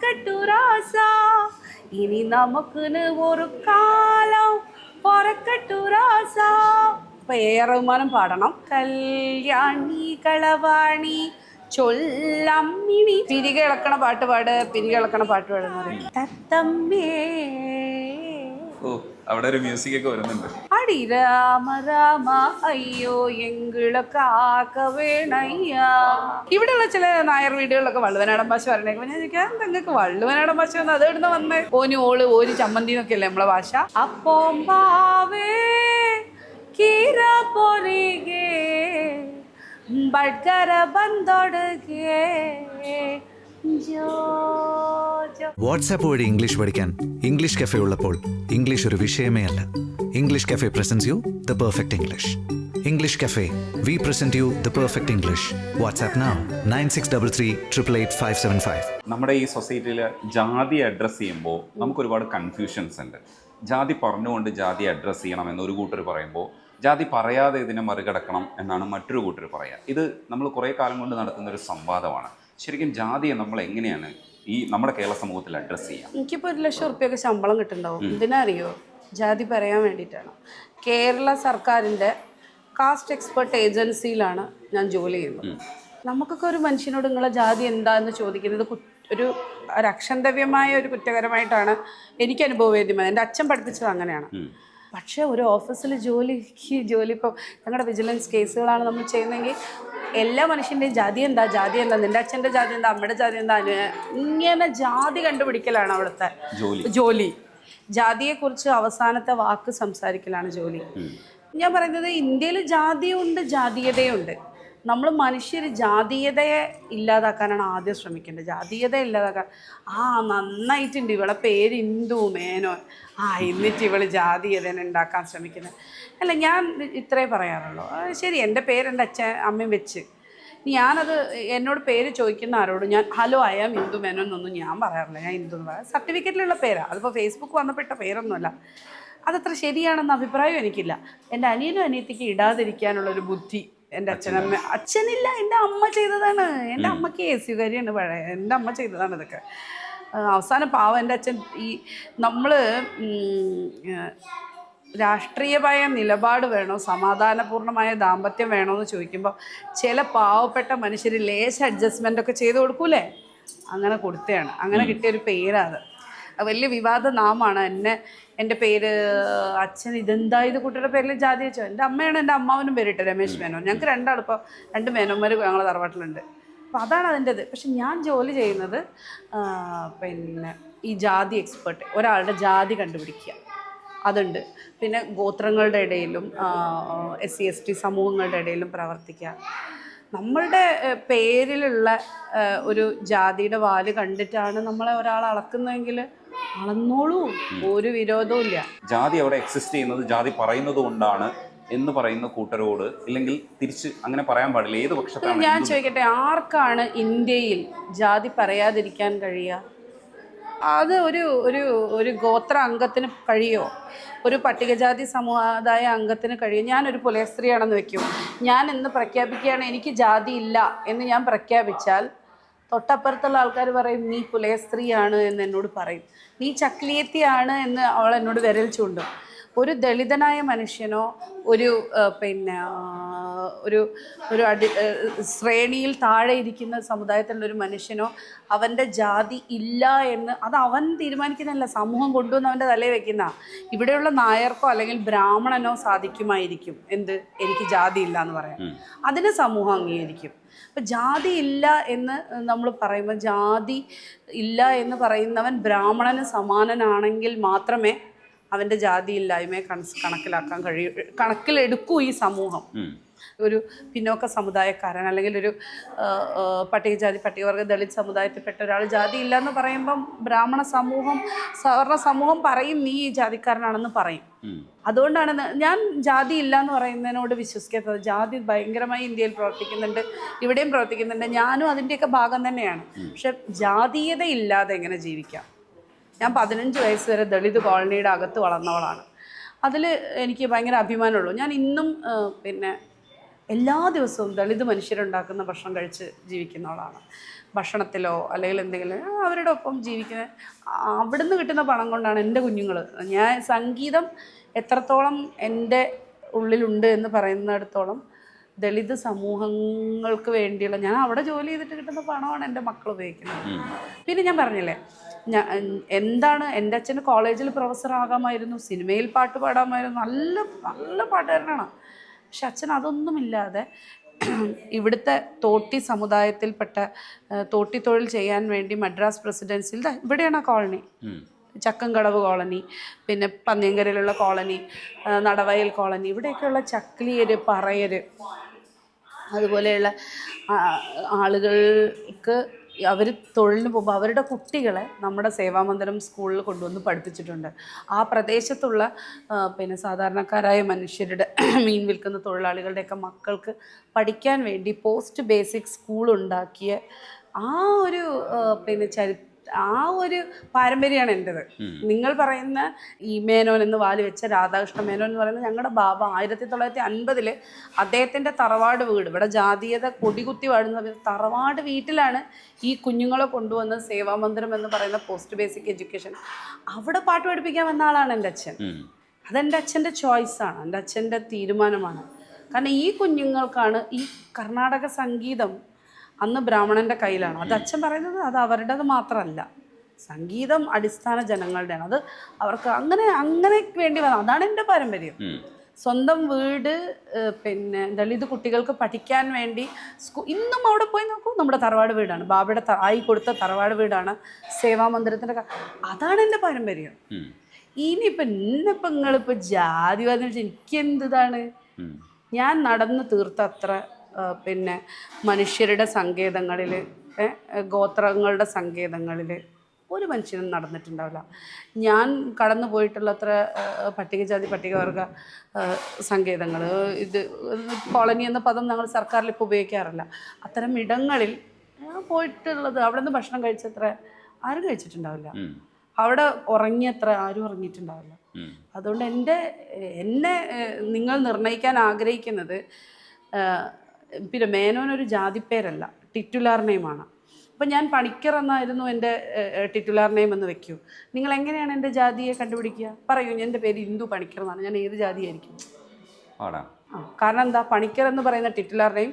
പൊറക്കട്ടു രാസാ ഇനി നമുക്കിന് ഒരു കാലം പൊറക്കട്ടു രാസാ. അപ്പൊ റഹ്മാനും പാടണം. കല്യാണി കളവാണി ചൊല്ലമ്മിണി. പിരിക ഇളക്കണ പാട്ട് പാട്, പിരിക ഇളക്കണ പാട്ട് പാടുന്ന പറയും. തത്തമ്മേ ഓ, അവിടെ ഒരു മ്യൂസിക് ഒക്കെ വരുന്നുണ്ട്. അടി രാമ രാമ അയ്യോ എങ്കിളൊക്കെ വേണയ്യാ. ഇവിടെയുള്ള ചില നായർ വീടുകളിലൊക്കെ വള്ളുവനാടൻ ഭാഷ പറഞ്ഞേക്കുമ്പോൾ ഞാൻ ചോദിക്കാം, നിങ്ങൾക്ക് വള്ളുവനാടൻ ഭാഷ വന്ന് അത് ഇവിടുന്ന് വന്നേ? ഓന് ഓള് ഒരു ചമ്മന്തി എന്നൊക്കെയല്ലേ നമ്മളെ ഭാഷ. അപ്പം ബാവേ കീര പൊരികെ ബഡ്കര ബന്തൊടുകെ. വാട്സാപ്പ് വഴി ഇംഗ്ലീഷ് പഠിക്കാൻ ഇംഗ്ലീഷ് കഫേ ഉള്ളപ്പോൾ ഇംഗ്ലീഷ് ഒരു വിഷയമേ അല്ല. English cafe presents you the perfect English. English cafe, we present you the perfect English. WhatsApp now 9633388575. നമ്മുടെ ഈ സൊസൈറ്റിയിൽ ജാതി അഡ്രസ്സ് ചെയ്യുമ്പോൾ നമുക്ക് ഒരുപാട് കൺഫ്യൂഷൻസ് ഉണ്ട്. ജാതി പറഞ്ഞുകൊണ്ട് ജാതി അഡ്രസ്സ് ചെയ്യണം എന്നൊരു കൂട്ടർ പറയുമ്പോൾ, ജാതി പറയാതെ ഇതിനെ മറികടക്കണം എന്നാണ് മറ്റൊരു കൂട്ടർ പറയുക. ഇത് നമ്മൾ കുറേ കാലം കൊണ്ട് നടത്തുന്ന ഒരു സംവാദമാണ്. ശരിക്കും ജാതിയെ നമ്മൾ എങ്ങനെയാണ് ഈ നമ്മുടെ കേരള സമൂഹത്തിൽ അഡ്രസ്സ് ചെയ്യാം? എനിക്കിപ്പോൾ 1,00,000 റുപ്യൊക്കെ ശമ്പളം കിട്ടുന്നുണ്ടാവും. എന്തിനാ അറിയോ? ജാതി പറയാൻ വേണ്ടിയിട്ടാണ്. കേരള സർക്കാരിൻ്റെ കാസ്റ്റ് എക്സ്പെർട്ട് ഏജൻസിയിലാണ് ഞാൻ ജോലി ചെയ്യുന്നത്. നമുക്കൊക്കെ ഒരു മനുഷ്യനോട് നിങ്ങളെ ജാതി എന്താണെന്ന് ചോദിക്കുന്നത് ഒരു അക്ഷന്തവ്യമായ ഒരു കുറ്റകരമായിട്ടാണ് എനിക്ക് അനുഭവവേദ്യമായത്. എൻ്റെ അച്ഛൻ പഠിപ്പിച്ചത് അങ്ങനെയാണ്. പക്ഷേ ഒരു ഓഫീസിൽ ജോലി ഇപ്പം ഞങ്ങളുടെ വിജിലൻസ് കേസുകളാണ് നമ്മൾ ചെയ്യുന്നതെങ്കിൽ എല്ലാ മനുഷ്യൻ്റെയും ജാതി എന്താ, നിൻ്റെ അച്ഛൻ്റെ ജാതി എന്താ, അമ്മയുടെ ജാതി എന്താ, ഇങ്ങനെ ജാതി കണ്ടുപിടിക്കലാണ് അവിടുത്തെ ജോലി. ജാതിയെക്കുറിച്ച് അവസാനത്തെ വാക്ക് സംസാരിക്കലാണ് ജോലി. ഞാൻ പറയുന്നത് ഇന്ത്യയിൽ ജാതിയുണ്ട്, ജാതീയതയുണ്ട്. നമ്മൾ മനുഷ്യർ ജാതീയതയെ ഇല്ലാതാക്കാനാണ് ആദ്യം ശ്രമിക്കേണ്ടത്. ജാതീയത ഇല്ലാതാക്കാൻ നന്നായിട്ടുണ്ട് ഇവളെ പേര് ഇന്ദു മേനോൻ, എന്നിട്ട് ഇവൾ ജാതീയതനെ ഉണ്ടാക്കാൻ ശ്രമിക്കുന്നത്. അല്ല, ഞാൻ ഇത്രേ പറയാറുള്ളൂ. ശരി, എൻ്റെ പേര് എൻ്റെ അച്ഛൻ അമ്മയും വെച്ച് ഞാനത് എന്നോട് പേര് ചോദിക്കുന്ന ആരോടും ഞാൻ hello I am Indu Menon എന്നൊന്നും ഞാൻ പറയാറില്ല. ഞാൻ ഇന്ദു എന്ന് പറയാം. സർട്ടിഫിക്കറ്റിലുള്ള പേരാണ്. അതിപ്പോൾ ഫേസ്ബുക്ക് വന്നപ്പെട്ട പേരൊന്നുമല്ല. അതത്ര ശരിയാണെന്ന അഭിപ്രായം എനിക്കില്ല. എൻ്റെ അനിയനും അനിയത്തിക്ക് ഇടാതിരിക്കാനുള്ളൊരു ബുദ്ധി എൻ്റെ അച്ഛനില്ല, എൻ്റെ അമ്മ ചെയ്തതാണ്. എൻ്റെ അമ്മയ്ക്ക് ഏസ്യുകാരിയാണ് പഴയ. എൻ്റെ അമ്മ ചെയ്തതാണ് ഇതൊക്കെ. അവസാനം പാവം എൻ്റെ അച്ഛൻ നമ്മൾ രാഷ്ട്രീയമായ നിലപാട് വേണോ, സമാധാനപൂർണ്ണമായ ദാമ്പത്യം വേണോ എന്ന് ചോദിക്കുമ്പോൾ ചില പാവപ്പെട്ട മനുഷ്യർ ലേശ അഡ്ജസ്റ്റ്മെൻ്റ് ഒക്കെ ചെയ്ത് കൊടുക്കൂലേ, അങ്ങനെ കൊടുത്തതാണ്. അങ്ങനെ കിട്ടിയൊരു പേരാണ്. വലിയ വിവാദ നാമാണ്. എൻ്റെ പേര് അച്ഛൻ ഇതെന്താ ഇത് കുട്ടിയുടെ പേരിൽ ജാതി വെച്ചോ. എൻ്റെ അമ്മയാണ് എൻ്റെ അമ്മാവനും പേരിട്ട് രമേശ് മേനോൻ. ഞങ്ങൾക്ക് രണ്ടാളിപ്പോൾ 2 മേനോന്മാർ ഞങ്ങളുടെ തറവാട്ടിലുണ്ട്. അപ്പോൾ അതാണ് അതിൻ്റെത്. പക്ഷെ ഞാൻ ജോലി ചെയ്യുന്നത് ഈ ജാതി എക്സ്പെർട്ട്, ഒരാളുടെ ജാതി കണ്ടുപിടിക്കുക, അതുണ്ട്. പിന്നെ ഗോത്രങ്ങളുടെ ഇടയിലും SC/ST സമൂഹങ്ങളുടെ ഇടയിലും പ്രവർത്തിക്കുക. നമ്മളുടെ പേരിലുള്ള ഒരു ജാതിയുടെ വാല് കണ്ടിട്ടാണ് നമ്മളെ ഒരാൾ അളക്കുന്നതെങ്കിൽ അളന്നോളൂ, ഒരു വിരോധവും ഇല്ല. ജാതി അവിടെ എക്സിസ്റ്റ് ചെയ്യുന്നത് ജാതി പറയുന്നത് കൊണ്ടാണ് എന്ന് പറയുന്ന കൂട്ടരോട്, ഇല്ലെങ്കിൽ തിരിച്ച് അങ്ങനെ പറയാൻ പാടില്ല. ഏത് പക്ഷത്താണ്? ഞാൻ ചോദിക്കട്ടെ, ആർക്കാണ് ഇന്ത്യയിൽ ജാതി പറയാതിരിക്കാൻ കഴിയുക? അത് ഒരു ഗോത്ര അംഗത്തിന് കഴിയോ? ഒരു പട്ടികജാതി സമുദായ അംഗത്തിന് കഴിയും? ഞാനൊരു പുലയസ്ത്രീയാണെന്ന് വെക്കും. ഞാൻ ഇന്ന് പ്രഖ്യാപിക്കുകയാണ് എനിക്ക് ജാതി ഇല്ല എന്ന് ഞാൻ പ്രഖ്യാപിച്ചാൽ തൊട്ടപ്പുറത്തുള്ള ആൾക്കാർ പറയും നീ പുലയസ്ത്രീയാണ് എന്ന് എന്നോട് പറയും. നീ ചക്ലിയത്തിയാണ് എന്ന് അവൾ എന്നോട് വിരൽ ചൂണ്ടും. ഒരു ദളിതനായ മനുഷ്യനോ ഒരു ശ്രേണിയിൽ താഴെ ഇരിക്കുന്ന സമുദായത്തിലുള്ളൊരു മനുഷ്യനോ അവൻ്റെ ജാതി ഇല്ല എന്ന് അത് അവൻ തീരുമാനിക്കുന്നതല്ല, സമൂഹം കൊണ്ടുവന്ന് അവൻ്റെ തലയിൽ വെക്കുന്ന. ഇവിടെയുള്ള നായർക്കോ അല്ലെങ്കിൽ ബ്രാഹ്മണനോ സാധിക്കുമായിരിക്കും എന്ത്, എനിക്ക് ജാതി ഇല്ല എന്ന് പറയാം. അതിന് സമൂഹം അംഗീകരിക്കും. അപ്പം ജാതി ഇല്ല എന്ന് നമ്മൾ പറയുമ്പോൾ, ജാതി ഇല്ല എന്ന് പറയുന്നവൻ ബ്രാഹ്മണന് സമാനനാണെങ്കിൽ മാത്രമേ അവൻ്റെ ജാതി ഇല്ലായ്മയെ കണക്കിലാക്കാൻ കണക്കിലെടുക്കൂ ഈ സമൂഹം. ഒരു പിന്നോക്ക സമുദായക്കാരൻ അല്ലെങ്കിൽ ഒരു പട്ടികജാതി പട്ടികവർഗ ദളിത് സമുദായത്തിൽപ്പെട്ട ഒരാൾ ജാതി ഇല്ല എന്ന് പറയുമ്പം ബ്രാഹ്മണ സമൂഹം സവർണ സമൂഹം പറയും നീ ഈ ജാതിക്കാരനാണെന്ന് പറയും. അതുകൊണ്ടാണ് ഞാൻ ജാതി ഇല്ല എന്ന് പറയുന്നതിനോട് വിശ്വസിക്കാത്തത്. ജാതി ഭയങ്കരമായി ഇന്ത്യയിൽ പ്രവർത്തിക്കുന്നുണ്ട്, ഇവിടെയും പ്രവർത്തിക്കുന്നുണ്ട്. ഞാനും അതിൻ്റെയൊക്കെ ഭാഗം തന്നെയാണ്. പക്ഷെ ജാതീയത ഇല്ലാതെ എങ്ങനെ ജീവിക്കാം? ഞാൻ 15 വയസ്സ് വരെ ദളിത് കോളനിയുടെ അകത്ത് വളർന്നവളാണ്. അതിൽ എനിക്ക് ഭയങ്കര അഭിമാനമുള്ളൂ. ഞാൻ ഇന്നും എല്ലാ ദിവസവും ദളിത് മനുഷ്യരുണ്ടാക്കുന്ന ഭക്ഷണം കഴിച്ച് ജീവിക്കുന്നവളാണ്. ഭക്ഷണത്തിലോ അല്ലെങ്കിൽ എന്തെങ്കിലും അവരുടെ ഒപ്പം ജീവിക്കുന്ന അവിടുന്ന് കിട്ടുന്ന പണം കൊണ്ടാണ് എൻ്റെ കുഞ്ഞുങ്ങൾ. ഞാൻ സംഗീതം എത്രത്തോളം എൻ്റെ ഉള്ളിലുണ്ട് എന്ന് പറയുന്നിടത്തോളം ദളിത് സമൂഹങ്ങൾക്ക് വേണ്ടിയുള്ള ഞാൻ അവിടെ ജോലി ചെയ്തിട്ട് കിട്ടുന്ന പണമാണ് എൻ്റെ മക്കൾ ഉപയോഗിക്കുന്നത്. പിന്നെ ഞാൻ പറഞ്ഞില്ലേ, എന്താണ് എൻ്റെ അച്ഛന് കോളേജിൽ പ്രൊഫസർ ആകാമായിരുന്നു, സിനിമയിൽ പാട്ട് പാടാമായിരുന്നു, നല്ല നല്ല പാട്ടുകാരനാണ്. പക്ഷെ അച്ഛൻ അതൊന്നുമില്ലാതെ ഇവിടുത്തെ തോട്ടി സമുദായത്തിൽപ്പെട്ട തോട്ടി തൊഴിൽ ചെയ്യാൻ വേണ്ടി മദ്രാസ് പ്രസിഡൻസിയിൽ ഇവിടെയാണ് ആ കോളനി, ചക്കംകടവ് കോളനി, പിന്നെ പന്നിയങ്കരയിലുള്ള കോളനി, നടവയൽ കോളനി, ഇവിടെയൊക്കെയുള്ള ചക്ലിയര്, പറയര്, അതുപോലെയുള്ള ആളുകൾക്ക് അവർ തൊഴിലിന് പോകുമ്പോൾ അവരുടെ കുട്ടികളെ നമ്മുടെ സേവാമന്ദിരം സ്കൂളിൽ കൊണ്ടുവന്ന് പഠിപ്പിച്ചിട്ടുണ്ട്. ആ പ്രദേശത്തുള്ള പിന്നെ സാധാരണക്കാരായ മനുഷ്യരുടെ മീൻ വിൽക്കുന്ന തൊഴിലാളികളുടെയൊക്കെ മക്കൾക്ക് പഠിക്കാൻ വേണ്ടി പോസ്റ്റ് ബേസിക് സ്കൂൾ ഉണ്ടാക്കിയ ആ ഒരു പിന്നെ ആ ഒരു പാരമ്പര്യമാണ് എൻ്റെത്. നിങ്ങൾ പറയുന്ന ഈ മേനോൻ എന്ന് വാല് വെച്ച രാധാകൃഷ്ണ മേനോൻ എന്ന് പറയുന്നത് ഞങ്ങളുടെ ബാബ 1950 അദ്ദേഹത്തിൻ്റെ തറവാട് വീട്, ഇവിടെ ജാതീയത കൊടികുത്തി വാഴുന്ന തറവാട് വീട്ടിലാണ് ഈ കുഞ്ഞുങ്ങളെ കൊണ്ടുവന്ന് സേവാമന്ദിരം എന്ന് പറയുന്ന പോസ്റ്റ് ബേസിക് എഡ്യൂക്കേഷൻ, അവിടെ പാട്ട് പഠിപ്പിക്കാൻ വന്ന ആളാണ് എൻ്റെ അച്ഛൻ. അതെൻ്റെ അച്ഛൻ്റെ ചോയ്സാണ്, എൻ്റെ അച്ഛൻ്റെ തീരുമാനമാണ്. കാരണം ഈ കുഞ്ഞുങ്ങൾക്കാണ് ഈ കർണാടക സംഗീതം അന്ന് ബ്രാഹ്മണൻ്റെ കയ്യിലാണ്. അത് അച്ഛൻ പറയുന്നത് അത് അവരുടേത് മാത്രമല്ല, സംഗീതം അടിസ്ഥാന ജനങ്ങളുടെയാണ്. അത് അവർക്ക് അങ്ങനെ വേണ്ടി വന്ന അതാണ് എൻ്റെ പാരമ്പര്യം. സ്വന്തം വീട് പിന്നെ ദളിത് കുട്ടികൾക്ക് പഠിക്കാൻ വേണ്ടി ഇന്നും അവിടെ പോയി നോക്കൂ, നമ്മുടെ തറവാട് വീടാണ്, ബാബയുടെ ആയി കൊടുത്ത തറവാട് വീടാണ് സേവാമന്ദിരത്തിൻ്റെ. അതാണ് എൻ്റെ പാരമ്പര്യം. ഇനിയിപ്പം നിങ്ങളിപ്പോൾ ജാതിവാദം വെച്ചാൽ എനിക്കെന്താണ്? ഞാൻ നടന്ന് തീർത്ത അത്ര പിന്നെ മനുഷ്യരുടെ സങ്കേതങ്ങളിൽ, ഗോത്രങ്ങളുടെ സങ്കേതങ്ങളിൽ ഒരു മനുഷ്യനും നടന്നിട്ടുണ്ടാവില്ല. ഞാൻ കടന്നു പോയിട്ടുള്ള അത്ര പട്ടികജാതി പട്ടികവർഗ സങ്കേതങ്ങൾ, ഇത് കോളനി എന്ന പദം ഞങ്ങൾ സർക്കാരിൽ ഇപ്പോൾ ഉപയോഗിക്കാറില്ല, അത്തരം ഇടങ്ങളിൽ പോയിട്ടുള്ളത്. അവിടെ നിന്ന് ഭക്ഷണം കഴിച്ചത്ര ആരും കഴിച്ചിട്ടുണ്ടാവില്ല, അവിടെ ഉറങ്ങിയത്ര ആരും ഉറങ്ങിയിട്ടുണ്ടാവില്ല. അതുകൊണ്ട് എന്നെ നിങ്ങൾ നിർണ്ണയിക്കാൻ ആഗ്രഹിക്കുന്നത് പിന്നെ മേനോനൊരു ജാതിപ്പേരല്ല, ടിറ്റുലാർ നെയിമാണ്. അപ്പം ഞാൻ പണിക്കർ എന്നായിരുന്നു എൻ്റെ ടിറ്റുലാർ നെയിം എന്ന് വെക്കൂ. നിങ്ങൾ എങ്ങനെയാണ് എൻ്റെ ജാതിയെ കണ്ടുപിടിക്കുക? പറയൂ, എൻ്റെ പേര് ഇന്ദു പണിക്കർ എന്നാണ്, ഞാൻ ഏത് ജാതിയായിരിക്കും? കാരണം എന്താ, പണിക്കർ എന്ന് പറയുന്ന ടിറ്റുലാർ നെയിം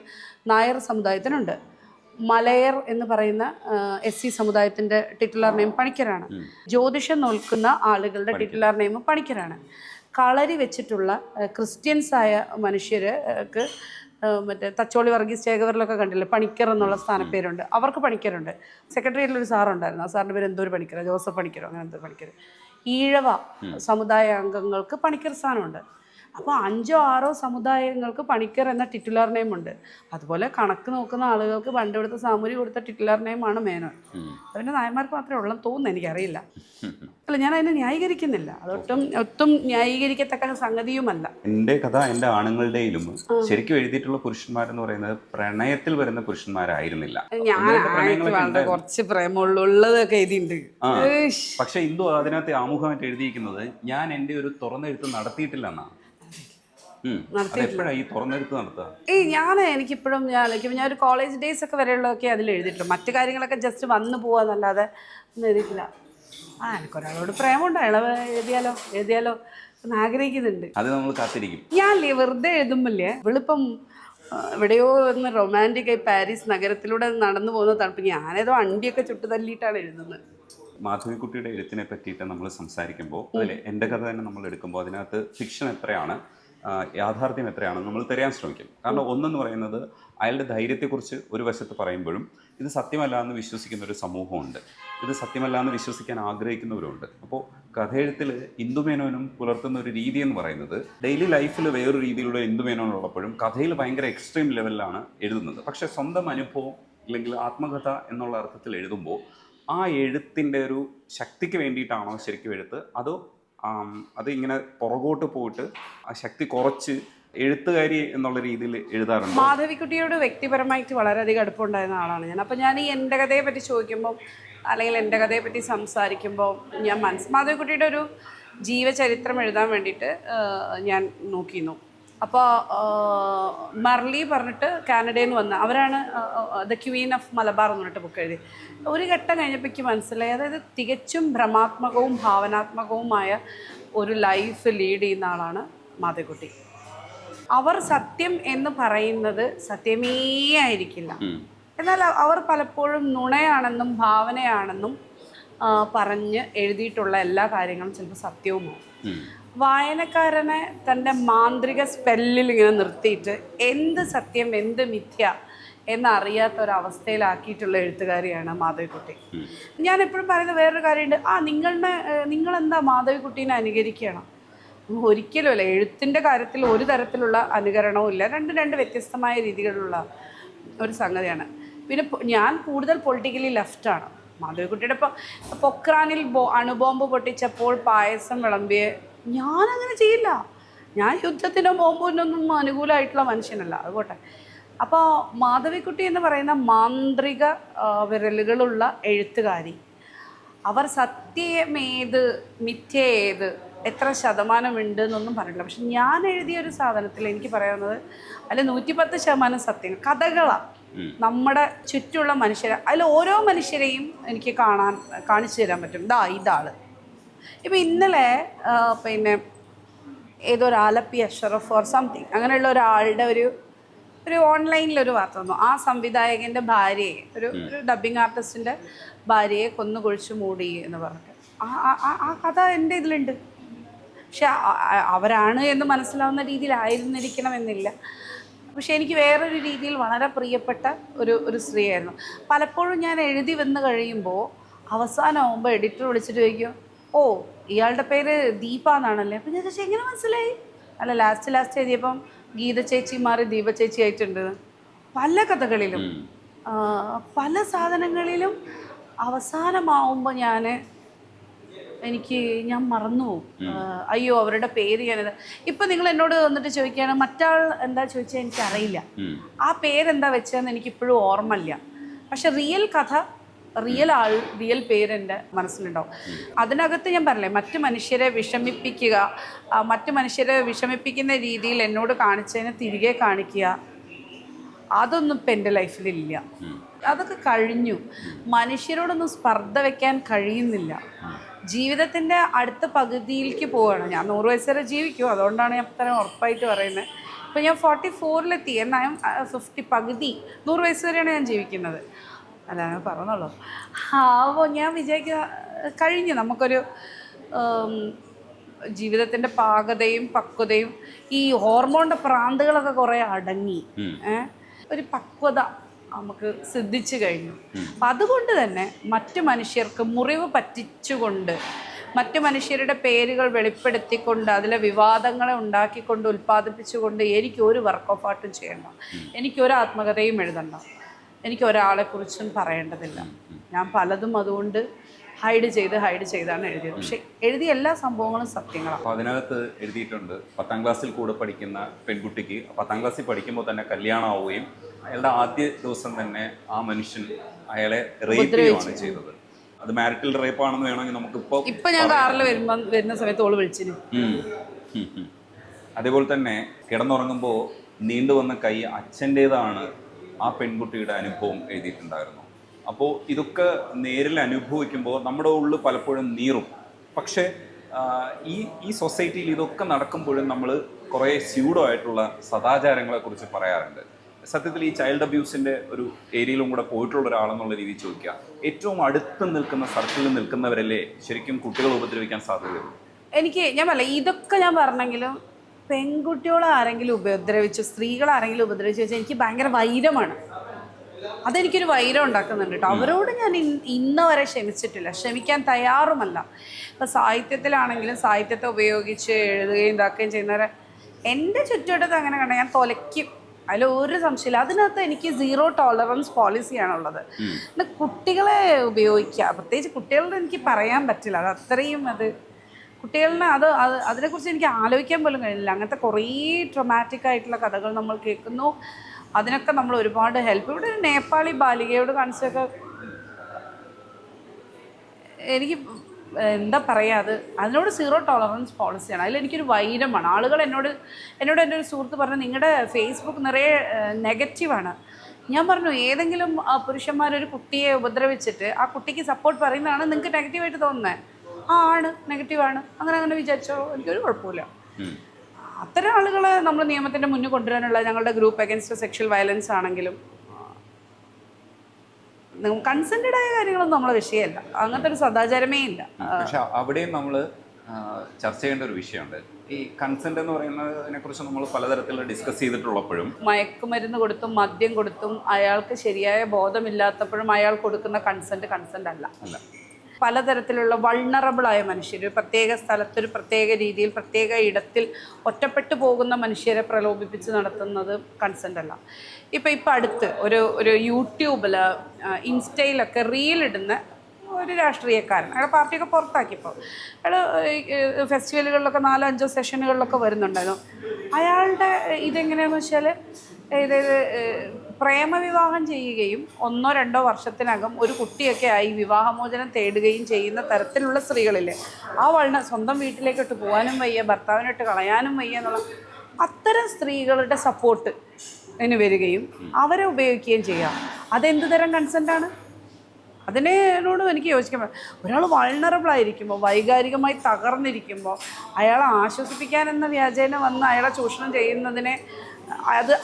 നായർ സമുദായത്തിനുണ്ട്, മലയർ എന്ന് പറയുന്ന SC സമുദായത്തിൻ്റെ ടിറ്റുലാർ നെയിം പണിക്കരാണ്, ജ്യോതിഷം നോൽക്കുന്ന ആളുകളുടെ ടിറ്റുലാർ നെയിം പണിക്കരാണ്, കളരി വെച്ചിട്ടുള്ള ക്രിസ്ത്യൻസായ മനുഷ്യർക്ക് മറ്റേ തച്ചോളി വർഗീസ് ചേകവരിലൊക്കെ കണ്ടില്ലേ പണിക്കർ എന്നുള്ള സ്ഥാനപ്പേരുണ്ട്, അവർക്ക് പണിക്കരുണ്ട്. സെക്രട്ടേറിയറ്റിലൊരു സാറുണ്ടായിരുന്നു, ആ സാറിൻ്റെ പേര് എന്തോ ഒരു പണിക്കരോ, ജോസഫ് പണിക്കരോ അങ്ങനെ എന്തോ പണിക്കർ. ഈഴവ സമുദായ അംഗങ്ങൾക്ക് പണിക്കർ സ്ഥാനമുണ്ട്. അപ്പോൾ 5 or 6 സമുദായങ്ങൾക്ക് പണിക്കർ എന്ന ടിറ്റുലാർ നെയിം ഉണ്ട്. അതുപോലെ കണക്ക് നോക്കുന്ന ആളുകൾക്ക് പണ്ട് ഇവിടുത്തെ സാമൂരി കൊടുത്ത ടിറ്റുലാർ നെയിമാണ് മേനോൻ. അതിൻ്റെ നായന്മാർക്ക് മാത്രമേ ഉള്ളൂ തോന്നുന്നു, എനിക്കറിയില്ല. അല്ല, ഞാൻ അതിനെ ന്യായീകരിക്കുന്നില്ല, ഒട്ടും ന്യായീകരിക്കത്തക്ക സംഗതിയുമല്ല. എൻ്റെ കഥ എൻ്റെ ആണുങ്ങളുടെയിലും ശരിക്കും എഴുതിയിട്ടുള്ള പുരുഷന്മാരെന്ന് പറയുന്നത് പ്രണയത്തിൽ വരുന്ന പുരുഷന്മാരായിരുന്നില്ല. ഞാൻ കുറച്ച് പ്രേമമുള്ളതൊക്കെ എഴുതിയിട്ടുണ്ട്. പക്ഷെ ഇന്ദു അതിനകത്ത് ആമുഖമായിട്ട് എഴുതിയിരിക്കുന്നത് ഞാൻ എൻ്റെ ഒരു തുറന്നെഴുത്ത് നടത്തിയിട്ടില്ല എന്നാണ്. എനിക്കിപ്പോഴും ഞാൻ ഒരു കോളേജ് ഡേയ്സ് ഒക്കെ വരെയുള്ളതൊക്കെ അതിൽ എഴുതിയിട്ടുള്ളൂ. മറ്റു കാര്യങ്ങളൊക്കെ ജസ്റ്റ് വന്നു പോവാന്നല്ലാതെ ഒന്നും എഴുതിയിട്ടില്ല. എനിക്കൊരാളോട് പ്രേമുണ്ട്, അയാളെ എഴുതിയാലോ എന്ന് ആഗ്രഹിക്കുന്നുണ്ട്. അത് നമ്മൾ കാത്തിരിക്കും. ഞാനല്ലേ വെറുതെ എഴുതുമ്പില്ലേ, ഇവളിപ്പം എവിടെയോ ഒന്ന് റൊമാൻറ്റിക്കായി പാരീസ് നഗരത്തിലൂടെ നടന്നു പോകുന്ന തണുപ്പ് ഞാനേതോ അണ്ടിയൊക്കെ ചുട്ടു തല്ലിയിട്ടാണ് എഴുതുന്നത്. മാധവിക്കുട്ടിയുടെ എഴുത്തിനെ പറ്റിയിട്ട് നമ്മൾ സംസാരിക്കുമ്പോൾ അതിൽ എൻ്റെ കഥ തന്നെ നമ്മൾ എടുക്കുമ്പോൾ അതിനകത്ത് ഫിക്ഷൻ എത്രയാണ്, യാഥാർത്ഥ്യം എത്രയാണെന്ന് നമ്മൾ തിരയാൻ ശ്രമിക്കും. കാരണം ഒന്നെന്ന് പറയുന്നത് അയാളുടെ ധൈര്യത്തെക്കുറിച്ച് ഒരു വശത്ത് പറയുമ്പോഴും ഇത് സത്യമല്ല എന്ന് വിശ്വസിക്കുന്ന ഒരു സമൂഹമുണ്ട്, ഇത് സത്യമല്ല എന്ന് വിശ്വസിക്കാൻ ആഗ്രഹിക്കുന്നവരുണ്ട്. അപ്പോൾ കഥയെഴുത്തിൽ ഇന്ദുമേനോനും പുലർത്തുന്ന ഒരു രീതി എന്ന് പറയുന്നത് ഡെയിലി ലൈഫിൽ വേറൊരു രീതിയിലുള്ള ഇന്ദുമേനോനുള്ളപ്പോഴും കഥയിൽ ഭയങ്കര എക്സ്ട്രീം ലെവലിലാണ് എഴുതുന്നത്. പക്ഷേ സ്വന്തം അനുഭവം അല്ലെങ്കിൽ ആത്മകഥ എന്നുള്ള അർത്ഥത്തിൽ എഴുതുമ്പോൾ ആ എഴുത്തിൻ്റെ ഒരു ശക്തിക്ക് വേണ്ടിയിട്ടാണോ ശരിക്കും എഴുത്ത്, അതോ അത് ഇങ്ങനെ പുറകോട്ട് പോയിട്ട് ആ ശക്തി കുറച്ച് എഴുത്തുകാരി എന്നുള്ള രീതിയിൽ എഴുതാറുണ്ട്? മാധവിക്കുട്ടിയോട് വ്യക്തിപരമായിട്ട് വളരെയധികം അടുപ്പമുണ്ടായിരുന്ന ആളാണ് ഞാൻ. അപ്പം ഞാൻ ഈ എൻ്റെ കഥയെ പറ്റി ചോദിക്കുമ്പം അല്ലെങ്കിൽ എൻ്റെ കഥയെ പറ്റി സംസാരിക്കുമ്പോൾ ഞാൻ മാധവിക്കുട്ടിയുടെ ഒരു ജീവചരിത്രം എഴുതാൻ വേണ്ടിയിട്ട് ഞാൻ നോക്കിയിരുന്നു. അപ്പോൾ മർലി പറഞ്ഞിട്ട് കാനഡയിൽ നിന്ന് വന്ന അവരാണ് ദ ക്വീൻ ഓഫ് മലബാർ എന്ന് പറഞ്ഞിട്ട് ബുക്ക് എഴുതി. ഒരു ഘട്ടം കഴിഞ്ഞപ്പോഴേക്ക് മനസ്സിലായി അതായത് തികച്ചും ഭ്രമാത്മകവും ഭാവനാത്മകവുമായ ഒരു ലൈഫ് ലീഡ് ചെയ്യുന്ന ആളാണ് മാധവിക്കുട്ടി. അവർ സത്യം എന്ന് പറയുന്നത് സത്യമേ ആയിരിക്കില്ല, എന്നാൽ അവർ പലപ്പോഴും നുണയാണെന്നും ഭാവനയാണെന്നും പറഞ്ഞ് എഴുതിയിട്ടുള്ള എല്ലാ കാര്യങ്ങളും ചിലപ്പോൾ സത്യവുമാവും. വായനക്കാരനെ തൻ്റെ മാന്ത്രിക സ്പെല്ലിൽ ഇങ്ങനെ നിർത്തിയിട്ട് എന്ത് സത്യം എന്ത് മിഥ്യ എന്നറിയാത്ത ഒരവസ്ഥയിലാക്കിയിട്ടുള്ള എഴുത്തുകാരിയാണ് മാധവിക്കുട്ടി. ഞാൻ എപ്പോഴും പറയുന്ന വേറൊരു കാര്യമുണ്ട്, നിങ്ങളെന്താ മാധവിക്കുട്ടീനെ അനുകരിക്കണം? ഒരിക്കലുമല്ല. എഴുത്തിൻ്റെ കാര്യത്തിൽ ഒരു തരത്തിലുള്ള അനുകരണവും ഇല്ല. രണ്ട് വ്യത്യസ്തമായ രീതികളിലുള്ള ഒരു സംഗതിയാണ്. പിന്നെ ഞാൻ കൂടുതൽ പൊളിറ്റിക്കലി ലെഫ്റ്റാണ്. മാധവിക്കുട്ടിയുടെ ഇപ്പോൾ പൊക്രാനിൽ അണുബോംബ് പൊട്ടിച്ചപ്പോൾ പായസം വിളമ്പിയെ ഞാനങ്ങനെ ചെയ്യില്ല. ഞാൻ യുദ്ധത്തിനോ ബോംബിനൊന്നും അനുകൂലമായിട്ടുള്ള മനുഷ്യനല്ല. അതുപോട്ടെ. അപ്പോൾ മാധവിക്കുട്ടി എന്ന് പറയുന്ന മാന്ത്രിക വിരലുകളുള്ള എഴുത്തുകാരി, അവർ സത്യമേത് മിഥ്യ ഏത് എത്ര ശതമാനമുണ്ട് എന്നൊന്നും പറഞ്ഞില്ല. പക്ഷെ ഞാൻ എഴുതിയ ഒരു സാധനത്തിൽ എനിക്ക് പറയാവുന്നത് അതിൽ 110% സത്യങ്ങൾ കഥകളാണ്. നമ്മുടെ ചുറ്റുമുള്ള മനുഷ്യരെ, അതിൽ ഓരോ മനുഷ്യരെയും എനിക്ക് കാണിച്ചു തരാൻ പറ്റും. ഇതാള് ഇപ്പം ഇന്നലെ പിന്നെ ഏതൊരു ആലപ്പി അഷറഫ് ഓർ സംതിങ് അങ്ങനെയുള്ള ഒരാളുടെ ഒരു ഓൺലൈനിലൊരു വാർത്ത വന്നു. ആ സംവിധായകൻ്റെ ഭാര്യയെ ഒരു ഡബ്ബിങ് ആർട്ടിസ്റ്റിൻ്റെ ഭാര്യയെ കൊന്നുകുഴിച്ച് മൂടി എന്ന് പറഞ്ഞിട്ട് ആ കഥ എൻ്റെ ഇതിലുണ്ട്. പക്ഷെ അവരാണ് എന്ന് മനസ്സിലാവുന്ന രീതിയിലായിരുന്നിരിക്കണമെന്നില്ല. പക്ഷെ എനിക്ക് വേറൊരു രീതിയിൽ വളരെ പ്രിയപ്പെട്ട ഒരു സ്ത്രീയായിരുന്നു. പലപ്പോഴും ഞാൻ എഴുതി വന്ന് കഴിയുമ്പോൾ അവസാനമാകുമ്പോൾ എഡിറ്റർ വിളിച്ചിട്ട് ചോദിക്കും, ഓ ഇയാളുടെ പേര് ദീപ എന്നാണല്ലേ. അപ്പം ഞാൻ ചോദിച്ചാൽ എങ്ങനെ മനസ്സിലായി? അല്ല ലാസ്റ്റ് എഴുതിയപ്പം ഗീത ചേച്ചി മാറി ദീപ ചേച്ചി ആയിട്ടുണ്ട്. പല കഥകളിലും പല സാധനങ്ങളിലും അവസാനമാവുമ്പോൾ ഞാൻ മറന്നുപോകും. അയ്യോ അവരുടെ പേര് ഞാനത്. ഇപ്പം നിങ്ങൾ എന്നോട് വന്നിട്ട് ചോദിക്കുകയാണ് മറ്റാൾ എന്താ ചോദിച്ചാൽ എനിക്കറിയില്ല. ആ പേരെന്താ വെച്ചതെന്ന് എനിക്കിപ്പോഴും ഓർമ്മയില്ല. പക്ഷെ റിയൽ കഥ, റിയൽ ആൾ, റിയൽ പേരെൻ്റെ മനസ്സിലുണ്ടാവും. അതിനകത്ത് ഞാൻ പറഞ്ഞില്ലേ, മറ്റു മനുഷ്യരെ വിഷമിപ്പിക്കുക, മറ്റു മനുഷ്യരെ വിഷമിപ്പിക്കുന്ന രീതിയിൽ എന്നോട് കാണിച്ചതിനെ തിരികെ കാണിക്കുക, അതൊന്നും ഇപ്പം എൻ്റെ ലൈഫിലില്ല. അതൊക്കെ കഴിഞ്ഞു. മനുഷ്യരോടൊന്നും സ്പർദ്ധ വയ്ക്കാൻ കഴിയുന്നില്ല. ജീവിതത്തിൻ്റെ അടുത്ത പകുതിയിലേക്ക് പോവുകയാണ്. ഞാൻ 100 വയസ്സ് വരെ ജീവിക്കും, അതുകൊണ്ടാണ് ഞാൻ ഇത്രയും ഉറപ്പായിട്ട് പറയുന്നത്. ഇപ്പം ഞാൻ 44-ലെത്തി, എന്നാൽ 50 പകുതി 100 വയസ്സ് വരെയാണ് ഞാൻ ജീവിക്കുന്നത്. അല്ല ഞാൻ പറഞ്ഞോളൂ. അപ്പോൾ ഞാൻ വിചാരിക്കുക കഴിഞ്ഞു. നമുക്കൊരു ജീവിതത്തിൻ്റെ പാകതയും പക്വതയും ഈ ഹോർമോണിൻ്റെ പ്രാന്തുകളൊക്കെ കുറേ അടങ്ങി ഒരു പക്വത നമുക്ക് സിദ്ധിച്ചു കഴിഞ്ഞു. അപ്പം അതുകൊണ്ട് തന്നെ മറ്റു മനുഷ്യർക്ക് മുറിവ് പറ്റിച്ചുകൊണ്ട്, മറ്റു മനുഷ്യരുടെ പേരുകൾ വെളിപ്പെടുത്തിക്കൊണ്ട്, അതിലെ വിവാദങ്ങളെ ഉണ്ടാക്കിക്കൊണ്ട് ഉൽപ്പാദിപ്പിച്ചുകൊണ്ട് എനിക്ക് വർക്ക് ഓഫ് ആർട്ടും ചെയ്യണ്ട, എനിക്കൊരു ആത്മകഥയും എഴുതണ്ട, എനിക്ക് ഒരാളെക്കുറിച്ചും പറയേണ്ടതില്ല. ഞാൻ പലതും അതുകൊണ്ട് ഹൈഡ് ചെയ്താണ് എഴുതിയത്. പക്ഷെ എഴുതിയ എല്ലാ സംഭവങ്ങളും സത്യങ്ങളാണ്. അപ്പോൾ അതിനകത്ത് എഴുതിയിട്ടുണ്ട് 10ാം ക്ലാസ്സിൽ കൂടെ പഠിക്കുന്ന പെൺകുട്ടിക്ക് 10ാം ക്ലാസ്സിൽ പഠിക്കുമ്പോൾ തന്നെ കല്യാണം ആവുകയും അയാളുടെ ആദ്യ ദിവസം തന്നെ ആ മനുഷ്യൻ അയാളെ റേപ്പ് ചെയ്യുകയാണ് ചെയ്തത്. അത് മാരിറ്റൽ റേപ്പ് ആണെന്ന് വേണമെങ്കിൽ നമുക്കിപ്പോൾ ഞാൻ കാറിൽ വരുന്ന സമയത്ത് ഓള് വിളിച്ചിരുന്നു. അതേപോലെ തന്നെ കിടന്നുറങ്ങുമ്പോൾ നീണ്ടുവന്ന കൈ അച്ഛൻ്റേതാണ് ആ പെൺകുട്ടിയുടെ അനുഭവം എഴുതിയിട്ടുണ്ടായിരുന്നു. അപ്പോൾ ഇതൊക്കെ നേരിൽ അനുഭവിക്കുമ്പോൾ നമ്മുടെ ഉള്ളിൽ പലപ്പോഴും നീറും. പക്ഷേ ഈ സൊസൈറ്റിയിൽ ഇതൊക്കെ നടക്കുമ്പോഴും നമ്മൾ കുറേ സ്യൂഡോ ആയിട്ടുള്ള സദാചാരങ്ങളെക്കുറിച്ച് പറയാറുണ്ട്. സത്യത്തിൽ ഈ ചൈൽഡ് അബ്യൂസിൻ്റെ ഒരു ഏരിയയിലും കൂടെ പോയിട്ടുള്ള ഒരാളെന്നുള്ള രീതിയിൽ ചോദിക്കുക, ഏറ്റവും അടുത്ത് നിൽക്കുന്ന സർക്കിളിൽ നിൽക്കുന്നവരല്ലേ ശരിക്കും കുട്ടികളെ ഉപദ്രവിക്കാൻ സാധ്യതയുള്ളൂ? ഞാൻ പറയില്ല, ഇതൊക്കെ ഞാൻ പറഞ്ഞെങ്കിലും പെൺകുട്ടികളെ ആരെങ്കിലും ഉപദ്രവിച്ചു, സ്ത്രീകളാരെങ്കിലും ഉപദ്രവിച്ചു വെച്ചാൽ എനിക്ക് ഭയങ്കര വൈരമാണ്. അതെനിക്കൊരു വൈരം ഉണ്ടാക്കുന്നുണ്ട് കേട്ടോ. അവരോട് ഞാൻ ഇന്ന് വരെ ക്ഷമിച്ചിട്ടില്ല, ക്ഷമിക്കാൻ തയ്യാറുമല്ല. ഇപ്പം സാഹിത്യത്തിലാണെങ്കിലും സാഹിത്യത്തെ ഉപയോഗിച്ച് എഴുതുകയും ഇതാക്കുകയും ചെയ്യുന്നവരെ എൻ്റെ ചുറ്റുവട്ടത്ത് അങ്ങനെ കണ്ട ഞാൻ തൊലയ്ക്കും, അതിലൊരു സംശയമില്ല. അതിനകത്ത് എനിക്ക് 0 ടോളറൻസ് പോളിസിയാണുള്ളത്. പിന്നെ കുട്ടികളെ ഉപയോഗിക്കുക, പ്രത്യേകിച്ച് കുട്ടികളുടെ എനിക്ക് പറയാൻ പറ്റില്ല. അത് അത്രയും കുട്ടികളിനെ അതിനെക്കുറിച്ച് എനിക്ക് ആലോചിക്കാൻ പോലും കഴിയില്ല. അങ്ങനത്തെ കുറേ ട്രൊമാറ്റിക് ആയിട്ടുള്ള കഥകൾ നമ്മൾ കേൾക്കുന്നു. അതിനൊക്കെ നമ്മൾ ഒരുപാട് ഹെൽപ്പ്. ഇവിടെ ഒരു നേപ്പാളി ബാലികയോട് കാണിച്ചൊക്കെ എനിക്ക് എന്താ പറയുക, അതിനോട് 0 ടോളറൻസ് പോളിസിയാണ്. അതിലെനിക്കൊരു വൈരമാണ്. ആളുകൾ എന്നോട് എൻ്റെ ഒരു സുഹൃത്ത് പറഞ്ഞു, നിങ്ങളുടെ ഫേസ്ബുക്ക് നിറയെ നെഗറ്റീവാണ്. ഞാൻ പറഞ്ഞു, ഏതെങ്കിലും പുരുഷന്മാരൊരു കുട്ടിയെ ഉപദ്രവിച്ചിട്ട് ആ കുട്ടിക്ക് സപ്പോർട്ട് പറയുന്നതാണ് നിങ്ങൾക്ക് നെഗറ്റീവായിട്ട് തോന്നുന്നത്? ആണ്, നെഗറ്റീവാണ്, അങ്ങനെ വിചാരിച്ചോ, എനിക്കൊരു കുഴപ്പമില്ല. അത്തരം ആളുകളെ നമ്മൾ നിയമത്തിൻ്റെ മുന്നിൽ കൊണ്ടുവരാനുള്ള ഞങ്ങളുടെ ഗ്രൂപ്പ് അഗൈൻസ്റ്റ് സെക്ഷൽ വയലൻസ് ആണെങ്കിലും കൺസെൻറ്റഡ് ആയ കാര്യങ്ങളൊന്നും നമ്മളെ വിഷയമല്ല. അങ്ങനത്തെ ഒരു സദാചാരമേ ഇല്ല. പക്ഷെ അവിടെയും നമ്മൾ ചർച്ച ചെയ്യേണ്ട ഒരു വിഷയമുണ്ട്. ഈ കൺസെന്റ് എന്ന് പറയുന്നതിനെ കുറിച്ച് നമ്മൾ പലതരത്തിൽ ഡിസ്കസ് ചെയ്തിട്ടുള്ളപ്പോഴും മയക്കുമരുന്ന് കൊടുത്തും മദ്യം കൊടുത്തും അയാൾക്ക് ശരിയായ ബോധമില്ലാത്തപ്പോഴും അയാൾ കൊടുക്കുന്ന കൺസെന്റ് അല്ല. പലതരത്തിലുള്ള വൾണറബിളായ മനുഷ്യർ, ഒരു പ്രത്യേക സ്ഥലത്തൊരു പ്രത്യേക രീതിയിൽ പ്രത്യേക ഇടത്തിൽ ഒറ്റപ്പെട്ടു പോകുന്ന മനുഷ്യരെ പ്രലോഭിപ്പിച്ച് നടത്തുന്നത് കൺസെൻ്റ് അല്ല. ഇപ്പം അടുത്ത് ഒരു യൂട്യൂബിൽ ഇൻസ്റ്റയിലൊക്കെ റീലിടുന്ന ഒരു രാഷ്ട്രീയക്കാരൻ, അയാളെ പാർട്ടിയൊക്കെ പുറത്താക്കിയപ്പോൾ അയാൾ ഫെസ്റ്റിവലുകളിലൊക്കെ 4-5 സെഷനുകളിലൊക്കെ വരുന്നുണ്ടായിരുന്നു. അയാളുടെ ഇതെങ്ങനെയാണെന്ന് വെച്ചാൽ പ്രേമവിവാഹം ചെയ്യുകയും 1-2 വർഷത്തിനകം ഒരു കുട്ടിയൊക്കെ ആയി വിവാഹമോചനം തേടുകയും ചെയ്യുന്ന തരത്തിലുള്ള സ്ത്രീകളില്ലേ, ആ സ്വന്തം വീട്ടിലേക്കിട്ട് പോകാനും വയ്യ, ഭർത്താവിനിട്ട് കളയാനും വയ്യ എന്നുള്ള അത്തരം സ്ത്രീകളുടെ സപ്പോർട്ട് അതിന് വരികയും അവരെ ഉപയോഗിക്കുകയും ചെയ്യാം. അതെന്ത് തരം കൺസെൻറ്റാണ്? അതിനോടും എനിക്ക് യോജിക്കാൻ പറ്റും. ഒരാൾ വൾണറബിൾ ആയിരിക്കുമ്പോൾ, വൈകാരികമായി തകർന്നിരിക്കുമ്പോൾ അയാളെ ആശ്വസിപ്പിക്കാനെന്ന വ്യാജേന വന്ന് അയാളെ ചൂഷണം ചെയ്യുന്നതിനെ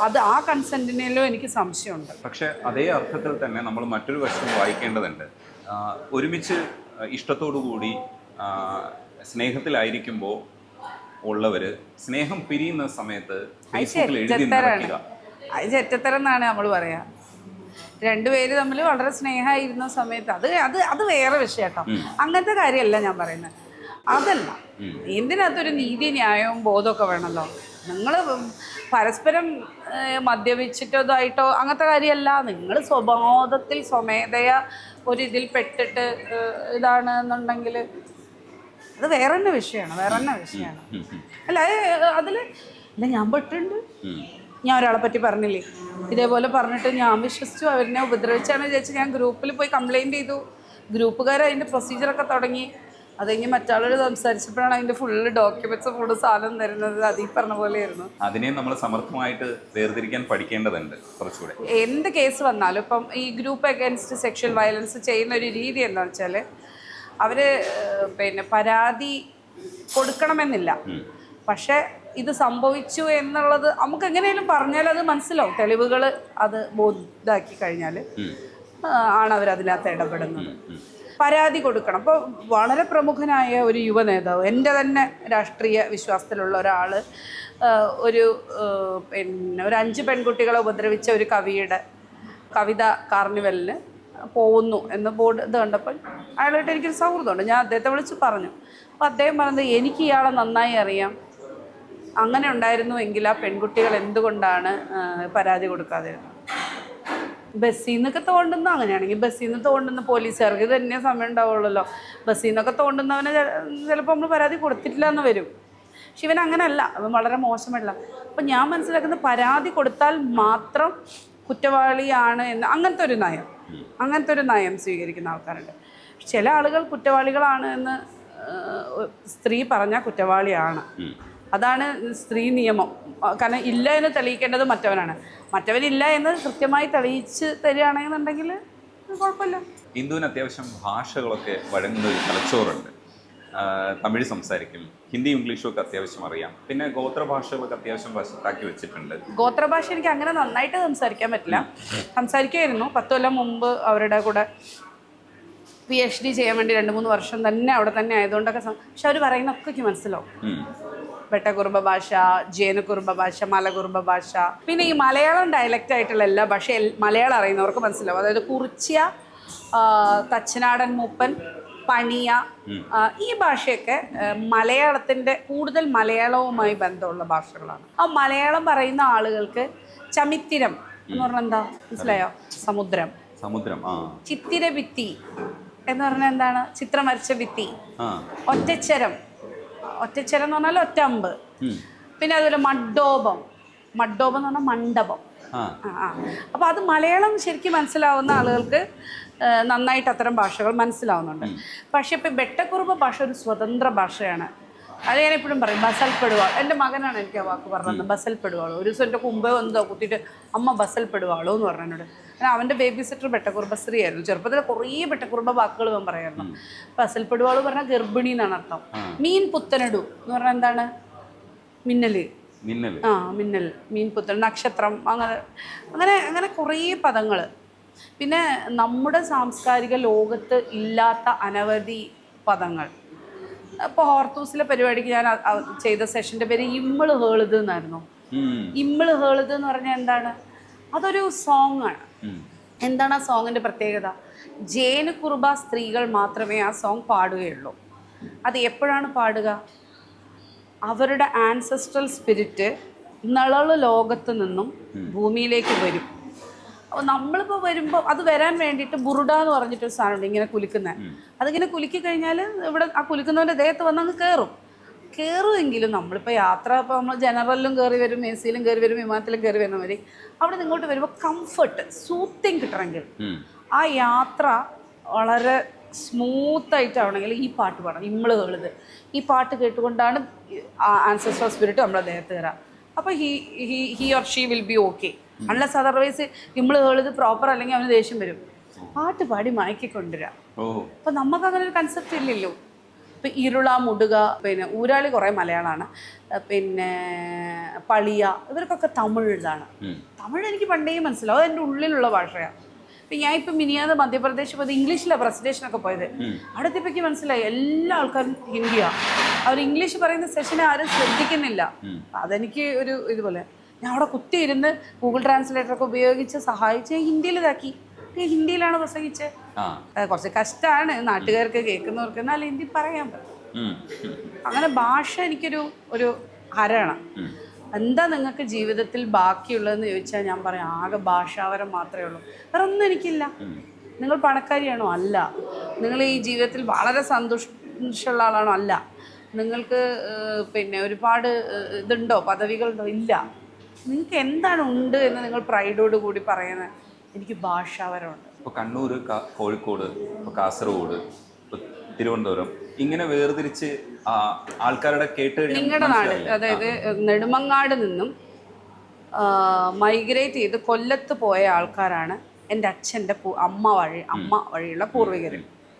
അത് ആ കൺസെൻറ്റിനേലും എനിക്ക് സംശയമുണ്ട്. പക്ഷെ അതേ അർത്ഥത്തിൽ തന്നെ നമ്മൾ മറ്റൊരു വശം വായിക്കേണ്ടതുണ്ട്. ഒരുമിച്ച് ഇഷ്ടത്തോടുകൂടി സ്നേഹത്തിലായിരിക്കുമ്പോൾ ഉള്ളവർ സ്നേഹം പിരിയുന്ന സമയത്ത് ഫേസ്ബുക്കിൽ എഴുതി നിറയ്ക്കുക, അത് ചെറ്റത്തരം എന്നാണ് നമ്മൾ പറയാ. രണ്ടുപേര് തമ്മിൽ വളരെ സ്നേഹമായിരുന്ന സമയത്ത് അത് വേറെ വിഷയം കേട്ടോ. അങ്ങനത്തെ കാര്യമല്ല ഞാൻ പറയുന്നത്. അതല്ല, ഇതിനകത്തൊരു നീതി ന്യായവും ബോധമൊക്കെ വേണമല്ലോ. നിങ്ങൾ പരസ്പരം മദ്യപിച്ചിട്ടതായിട്ടോ അങ്ങനത്തെ കാര്യമല്ല. നിങ്ങൾ സ്വബോധത്തിൽ സ്വമേധയാ ഒരിതിൽ പെട്ടിട്ട് ഇതാണെന്നുണ്ടെങ്കിൽ അത് വേറെ തന്നെ വിഷയമാണ്. അല്ല അല്ല ഞാൻ പെട്ടിട്ടുണ്ട്. ഞാൻ ഒരാളെ പറ്റി പറഞ്ഞില്ലേ, ഇതേപോലെ പറഞ്ഞിട്ട് ഞാൻ വിശ്വസിച്ചു, അവരിനെ ഉപദ്രവിച്ചാണ് വിചാരിച്ച് ഞാൻ ഗ്രൂപ്പിൽ പോയി കംപ്ലയിൻറ്റ് ചെയ്തു. ഗ്രൂപ്പുകാർ അതിൻ്റെ പ്രൊസീജിയറൊക്കെ തുടങ്ങി. അത് കഴിഞ്ഞ് മറ്റാളോട് സംസാരിച്ചപ്പോഴാണ് അതിൻ്റെ ഫുള്ള് ഡോക്യുമെൻറ്റ്സ് സാധനം തരുന്നത്. അതീ പറഞ്ഞ പോലെയായിരുന്നു. അതിനെ നമ്മൾ സമർത്ഥമായിട്ട് വേർതിരിക്കാൻ പഠിക്കേണ്ടതുണ്ട് കുറച്ചുകൂടെ. എന്ത് കേസ് വന്നാലും ഇപ്പം ഈ ഗ്രൂപ്പ് അഗൈൻസ്റ്റ് സെക്ഷൽ വയലൻസ് ചെയ്യുന്ന ഒരു രീതി എന്താണെന്ന് വെച്ചാൽ അവർ പരാതി കൊടുക്കണമെന്നില്ല. പക്ഷേ ഇത് സംഭവിച്ചു എന്നുള്ളത് നമുക്ക് എങ്ങനെയും പറഞ്ഞാൽ അത് മനസ്സിലാവും. തെളിവുകൾ അത് ബോധ്യമാക്കി കഴിഞ്ഞാൽ ആണ് അവരതിനകത്ത് ഇടപെടുന്നത്. പരാതി കൊടുക്കണം. അപ്പോൾ വളരെ പ്രമുഖനായ ഒരു യുവ നേതാവ്, എൻ്റെ തന്നെ രാഷ്ട്രീയ വിശ്വാസത്തിലുള്ള ഒരാൾ ഒരു 5 പെൺകുട്ടികളെ ഉപദ്രവിച്ച ഒരു കവിയുടെ കവിത കാർണിവലിന് പോകുന്നു എന്ന് ബോർഡ് ഇത് കണ്ടപ്പോൾ അയാളായിട്ട് എനിക്കൊരു സൗഹൃദമുണ്ട്. ഞാൻ അദ്ദേഹത്തെ വിളിച്ച് പറഞ്ഞു. അപ്പോൾ അദ്ദേഹം പറഞ്ഞത്, എനിക്ക് ഇയാളെ നന്നായി അറിയാം, അങ്ങനെ ഉണ്ടായിരുന്നുവെങ്കിൽ ആ പെൺകുട്ടികൾ എന്തുകൊണ്ടാണ് പരാതി കൊടുക്കാതിരുന്നത്? ബസ്സിൽ നിന്നൊക്കെ തോണ്ടുന്ന, അങ്ങനെയാണെങ്കിൽ ബസ്സിൽ നിന്ന് തോണ്ടുന്ന പോലീസുകാർക്ക് ഇത് തന്നെ സമയം ഉണ്ടാവുള്ളല്ലോ. ബസ്സിൽ നിന്നൊക്കെ തോണ്ടുന്നവനെ ചിലപ്പോൾ നമ്മൾ പരാതി കൊടുത്തിട്ടില്ല എന്ന് വരും. പക്ഷെ ഇവൻ അങ്ങനെയല്ല, അവൻ വളരെ മോശമല്ല. അപ്പം ഞാൻ മനസ്സിലാക്കുന്നത് പരാതി കൊടുത്താൽ മാത്രം കുറ്റവാളിയാണ് എന്ന് അങ്ങനത്തെ ഒരു നയം സ്വീകരിക്കുന്ന ആൾക്കാരുണ്ട്. ചില ആളുകൾ കുറ്റവാളികളാണ് എന്ന് സ്ത്രീ പറഞ്ഞാൽ കുറ്റവാളിയാണ്. അതാണ് സ്ത്രീ നിയമം. കാരണം ഇല്ല എന്ന് തെളിയിക്കേണ്ടത് മറ്റവനാണ്. മറ്റവനില്ല എന്ന് കൃത്യമായി തെളിയിച്ച് തരികയാണെന്നുണ്ടെങ്കിൽ കുഴപ്പമില്ല. ഹിന്ദുവിന് അത്യാവശ്യം ഭാഷകളൊക്കെ വഴങ്ങുന്ന ഒരു തലച്ചോറുണ്ട്. തമിഴ് സംസാരിക്കും, ഹിന്ദി ഇംഗ്ലീഷും ഒക്കെ അത്യാവശ്യം അറിയാം. പിന്നെ ഗോത്രഭാഷകളൊക്കെ അത്യാവശ്യം വശത്താക്കി വെച്ചിട്ടുണ്ട്. ഗോത്രഭാഷ എനിക്ക് അങ്ങനെ നന്നായിട്ട് സംസാരിക്കാൻ പറ്റില്ല. സംസാരിക്കുമായിരുന്നു 10 കൊല്ലം മുമ്പ് അവരുടെ കൂടെ PhD ചെയ്യാൻ വേണ്ടി 2-3 വർഷം തന്നെ അവിടെ തന്നെ ആയതുകൊണ്ടൊക്കെ. പക്ഷെ അവർ പറയുന്നൊക്കെ എനിക്ക് മനസ്സിലാവും. വെട്ടക്കുറുമ്പ ഭാഷ, ജേനക്കുറുമ്പ ഭാഷ, മലകുറുമ്പ ഭാഷ, പിന്നെ ഈ മലയാളം ഡയലക്റ്റ് ആയിട്ടുള്ള എല്ലാ ഭാഷയും മലയാളം അറിയുന്നവർക്ക് മനസ്സിലാവും. അതായത് കുറിച്യ, തച്ചനാടൻ മൂപ്പൻ, പണിയ, ഈ ഭാഷയൊക്കെ മലയാളത്തിൻ്റെ കൂടുതൽ മലയാളവുമായി ബന്ധമുള്ള ഭാഷകളാണ്. ആ മലയാളം പറയുന്ന ആളുകൾക്ക് ചമിത്തിരം എന്ന് പറഞ്ഞാൽ എന്താ മനസ്സിലായോ? സമുദ്രം. ചിത്തിര ഭിത്തി എന്ന് പറഞ്ഞാൽ എന്താണ്? ചിത്രം വരച്ച ഭിത്തി. ഒറ്റച്ചരം എന്ന് പറഞ്ഞാൽ ഒറ്റമ്പ്. പിന്നെ അതുപോലെ മഡ്ഡോപം എന്ന് പറഞ്ഞാൽ മണ്ഡപം. ആ അപ്പോൾ അത് മലയാളം ശരിക്കും മനസ്സിലാവുന്ന ആളുകൾക്ക് നന്നായിട്ട് അത്തരം ഭാഷകൾ മനസ്സിലാവുന്നുണ്ട്. പക്ഷേ ഇപ്പം ബെട്ടക്കുറുമ്പ ഭാഷ ഒരു സ്വതന്ത്ര ഭാഷയാണ്. അത് ഞാൻ എപ്പോഴും പറയും, ബസൽപ്പെടുവാൾ. എൻ്റെ മകനാണ് എനിക്ക് ആ വാക്ക് പറഞ്ഞത്, ബസൽപ്പെടുവാളോ. ഒരു ദിവസം എൻ്റെ കുമ്പേ എന്തോ കുത്തിയിട്ട് അമ്മ ബസൽപ്പെടുവാളോ എന്ന് പറഞ്ഞു എന്നോട്. കാരണം അവൻ്റെ ബേബി സിറ്റർ ബെട്ടക്കുറുമ്പശ്രീ ആയിരുന്നു. ചെറുപ്പത്തിൽ കുറേ ബെട്ടക്കുറുമ്പ വാക്കുകൾ അവൻ പറയായിരുന്നു. ബസൽപ്പെടുവാളോ പറഞ്ഞാൽ ഗർഭിണി എന്നാണ് അർത്ഥം. മീൻ പുത്തനടു എന്ന് പറഞ്ഞാൽ എന്താണ്? മിന്നൽ. മിന്നൽ, മീൻ പുത്തൻ, നക്ഷത്രം, അങ്ങനെ അങ്ങനെ അങ്ങനെ കുറേ പദങ്ങൾ. പിന്നെ നമ്മുടെ സാംസ്കാരിക ലോകത്ത് ഇല്ലാത്ത അനവധി പദങ്ങൾ. ഇപ്പോൾ ഹോർത്തൂസിലെ പരിപാടിക്ക് ഞാൻ ചെയ്ത സെഷൻ്റെ പേര് ഇമ്മിള് ഹേളുത് എന്നായിരുന്നു. ഇമ്മിള് ഹേളുത് എന്ന് പറഞ്ഞാൽ എന്താണ്? അതൊരു സോങ് ആണ്. എന്താണ് ആ സോങ്ങിൻ്റെ പ്രത്യേകത? ജേന് കുറുബ സ്ത്രീകൾ മാത്രമേ ആ സോങ് പാടുകയുള്ളൂ. അത് എപ്പോഴാണ് പാടുക? അവരുടെ ആൻസെസ്ട്രൽ സ്പിരിറ്റ് നളള് ലോകത്ത് നിന്നും ഭൂമിയിലേക്ക് വരും. അപ്പോൾ നമ്മളിപ്പോൾ വരുമ്പോൾ അത് വരാൻ വേണ്ടിയിട്ട് ബുറുഡ എന്ന് പറഞ്ഞിട്ടൊരു സാധനമുണ്ട്, ഇങ്ങനെ കുലുക്കുന്നത്. അതിങ്ങനെ കുലുക്കി കഴിഞ്ഞാൽ ഇവിടെ ആ കുലുക്കുന്നവൻ്റെ ദേഹത്ത് വന്നങ്ങ് കയറുമെങ്കിലും നമ്മളിപ്പോൾ യാത്ര, ഇപ്പോൾ നമ്മൾ ജനറലിലും കയറി വരും, എ സിയിലും കയറി വരും, വിമാനത്തിലും കയറി വരുന്ന മതി. അവിടെ നിന്ന് ഇങ്ങോട്ട് വരുമ്പോൾ കംഫർട്ട്, സൂത്തിങ് കിട്ടണമെങ്കിൽ ആ യാത്ര വളരെ സ്മൂത്തായിട്ടാവണമെങ്കിൽ ഈ പാട്ട് പാടണം, ഇമ്മിള് ഹേളുത്. ഈ പാട്ട് കേട്ടുകൊണ്ടാണ് ആൻസെസ്ട്രൽ സ്പിരിറ്റ് നമ്മുടെ ദേഹത്ത് കയറാം. അപ്പോൾ he or she will be okay. Unless otherwise ഇമ്മിള് ഹേളുത് പ്രോപ്പർ അല്ലെങ്കിൽ അവന് ദേഷ്യം വരും. പാട്ട് പാടി മയക്കിക്കൊണ്ടുവരാം. അപ്പം നമുക്ക് അങ്ങനെ ഒരു കൺസെപ്റ്റ് ഇല്ലല്ലോ. ഇപ്പം ഇരുള, മുടുക, പിന്നെ ഊരാളി കുറേ മലയാളമാണ്, പിന്നെ പളിയ, ഇവർക്കൊക്കെ തമിഴാണ്. തമിഴ് എനിക്ക് പണ്ടേ മനസ്സിലാവും, അത് എൻ്റെ ഉള്ളിലുള്ള ഭാഷയാണ്. ഇപ്പം ഞാൻ ഇപ്പം മിനിയാതെ മധ്യപ്രദേശ് പോയത് ഇംഗ്ലീഷിലാണ് പ്രസൻറ്റേഷനൊക്കെ പോയത്. അടുത്തിപ്പേക്ക് മനസ്സിലായി എല്ലാ ആൾക്കാരും ഹിന്ദിയാണ്. അവർ ഇംഗ്ലീഷ് പറയുന്ന സെഷനെ ആരും ശ്രദ്ധിക്കുന്നില്ല. അതെനിക്ക് ഒരു ഇതുപോലെ ഞാൻ അവിടെ കുത്തിയിരുന്ന് ഗൂഗിൾ ട്രാൻസ്ലേറ്ററൊക്കെ ഉപയോഗിച്ച് സഹായിച്ച് ഹിന്ദിയിൽ ഇതാക്കി. ഹിന്ദിയിലാണ് പ്രസംഗിച്ചത്. കുറച്ച് കഷ്ടമാണ് നാട്ടുകാർക്ക്, കേൾക്കുന്നവർക്ക്, എന്നാൽ ഹിന്ദി പറയാൻ പറ്റും. അങ്ങനെ ഭാഷ എനിക്കൊരു ഹരമാണ്. എന്താ നിങ്ങൾക്ക് ജീവിതത്തിൽ ബാക്കിയുള്ളതെന്ന് ചോദിച്ചാൽ ഞാൻ പറയാം, ആകെ ഭാഷാവരം മാത്രമേ ഉള്ളൂ. വേറെ ഒന്നും എനിക്കില്ല. നിങ്ങൾ പണക്കാരിയാണോ? അല്ല. നിങ്ങൾ ഈ ജീവിതത്തിൽ വളരെ സന്തോഷമുള്ള ആളാണോ? അല്ല. നിങ്ങൾക്ക് പിന്നെ ഒരുപാട് ഇതുണ്ടോ, പദവികളുണ്ടോ? ഇല്ല. നിങ്ങൾക്ക് എന്താണ് ഉണ്ട് എന്ന് നിങ്ങൾ പ്രൈഡോട് കൂടി പറയുന്നത്? എനിക്ക് ഭാഷാവരമുണ്ട്. ഇപ്പോൾ കണ്ണൂർ, കോഴിക്കോട്, ഇപ്പോൾ കാസർഗോഡ്, തിരുവനന്തപുരം, ഇങ്ങനെ വേർതിരിച്ച് ആൾക്കാരുടെ കേട്ട് നിങ്ങളുടെ നാട്, അതായത് നെടുമങ്ങാട് നിന്നും മൈഗ്രേറ്റ് ചെയ്ത് കൊല്ലത്ത് പോയ ആൾക്കാരാണ് എൻ്റെ അച്ഛൻ്റെ അമ്മ വഴിയുള്ള പൂർവികർ.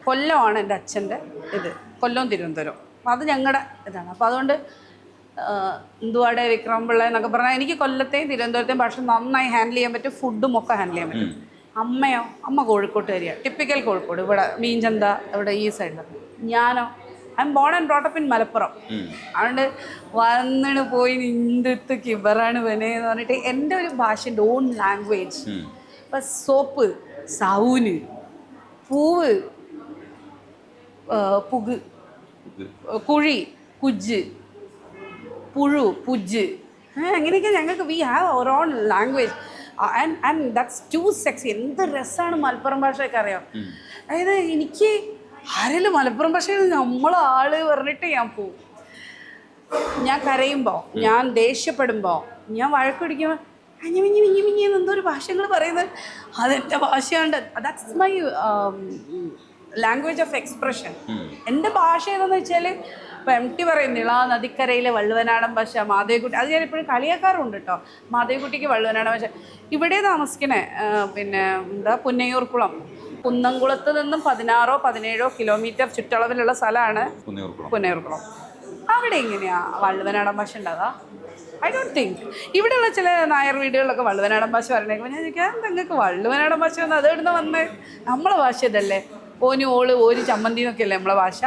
കൊല്ലമാണ് എൻ്റെ അച്ഛൻ്റെ ഇത്, കൊല്ലവും തിരുവനന്തപുരം. അപ്പോൾ അത് ഞങ്ങളുടെ ഇതാണ്. അപ്പോൾ അതുകൊണ്ട് എന്തുവാടെ വിക്രമപിള്ള എന്നൊക്കെ പറഞ്ഞാൽ എനിക്ക് കൊല്ലത്തെയും തിരുവനന്തപുരത്തെയും ഭാഷ നന്നായി ഹാൻഡിൽ ചെയ്യാൻ പറ്റും, ഫുഡും ഒക്കെ ഹാൻഡിൽ ചെയ്യാൻ പറ്റും. അമ്മയോ? അമ്മ കോഴിക്കോട്ടുകാരിയാണ്, ടിപ്പിക്കൽ കോഴിക്കോട്, ഇവിടെ മീൻചന്ത, ഇവിടെ ഈ സൈഡിൽ. ഞാനോ? I M born and brought up in Malappuram. അതുകൊണ്ട് വന്നിട്ട് പോയി ഇന്ത്യത്ത് കിബറാണ് വനെ എന്ന് പറഞ്ഞിട്ട് എൻ്റെ ഒരു ഭാഷൻ്റെ ഓൺ ലാംഗ്വേജ്. ഇപ്പം സോപ്പ്, സൗന്, പൂവ്, പുക്, കുഴി, കുജ്, പുഴു, പുജ്, അങ്ങനെയൊക്കെ ഞങ്ങൾക്ക് we have our own language. And that's too sexy. എന്ത് രസമാണ് മലപ്പുറം ഭാഷയൊക്കെ അറിയാം. അതായത് എനിക്ക് ആരെങ്കിലും മലപ്പുറം ഭാഷയിൽ നമ്മളാള് പറഞ്ഞിട്ട് ഞാൻ പോവും. ഞാൻ കരയുമ്പോൾ, ഞാൻ ദേഷ്യപ്പെടുമ്പോൾ, ഞാൻ വഴക്കുപിടിക്കുമ്പോൾ മിഞ്ഞി എന്തോ ഒരു ഭാഷകൾ പറയുന്നത് അതെൻ്റെ ഭാഷയുണ്ട്. That's my language of expression. എൻ്റെ ഭാഷ ഏതെന്ന് വെച്ചാൽ ഇപ്പോൾ MT പറയുന്നില്ല, നദിക്കരയിലെ വള്ളുവനാടൻ ഭാഷ, മാധവിക്കുട്ടി, അത് ഞാൻ എപ്പോഴും കളിയാക്കാറുണ്ട് കേട്ടോ. മാധവിക്കുട്ടിക്ക് വള്ളുവനാടൻ ഭാഷ. ഇവിടെ താമസിക്കണേ പിന്നെ പുന്നയൂർക്കുളം, കുന്നംകുളത്ത് നിന്നും 16-17 കിലോമീറ്റർ ചുറ്റളവിലുള്ള സ്ഥലമാണ് പുന്നയൂർക്കുളം. അവിടെ എങ്ങനെയാ വള്ളുവനാടൻ ഭാഷ ഉണ്ടാകാ? I don't think. ഇവിടെയുള്ള ചില നായർ വീടുകളിലൊക്കെ വള്ളുവനാടൻ ഭാഷ പറഞ്ഞേക്കുമ്പോൾ ഞാൻ ചോദിക്കാം, നിങ്ങൾക്ക് വള്ളുവനാടൻ ഭാഷ വന്ന് അത് ഇടുന്ന വന്ന് നമ്മളെ ഭാഷ ഇതല്ലേ? ഓന്, ഓള്, ഓര്, ചമ്മന്തി എന്നൊക്കെയല്ലേ നമ്മളെ ഭാഷ.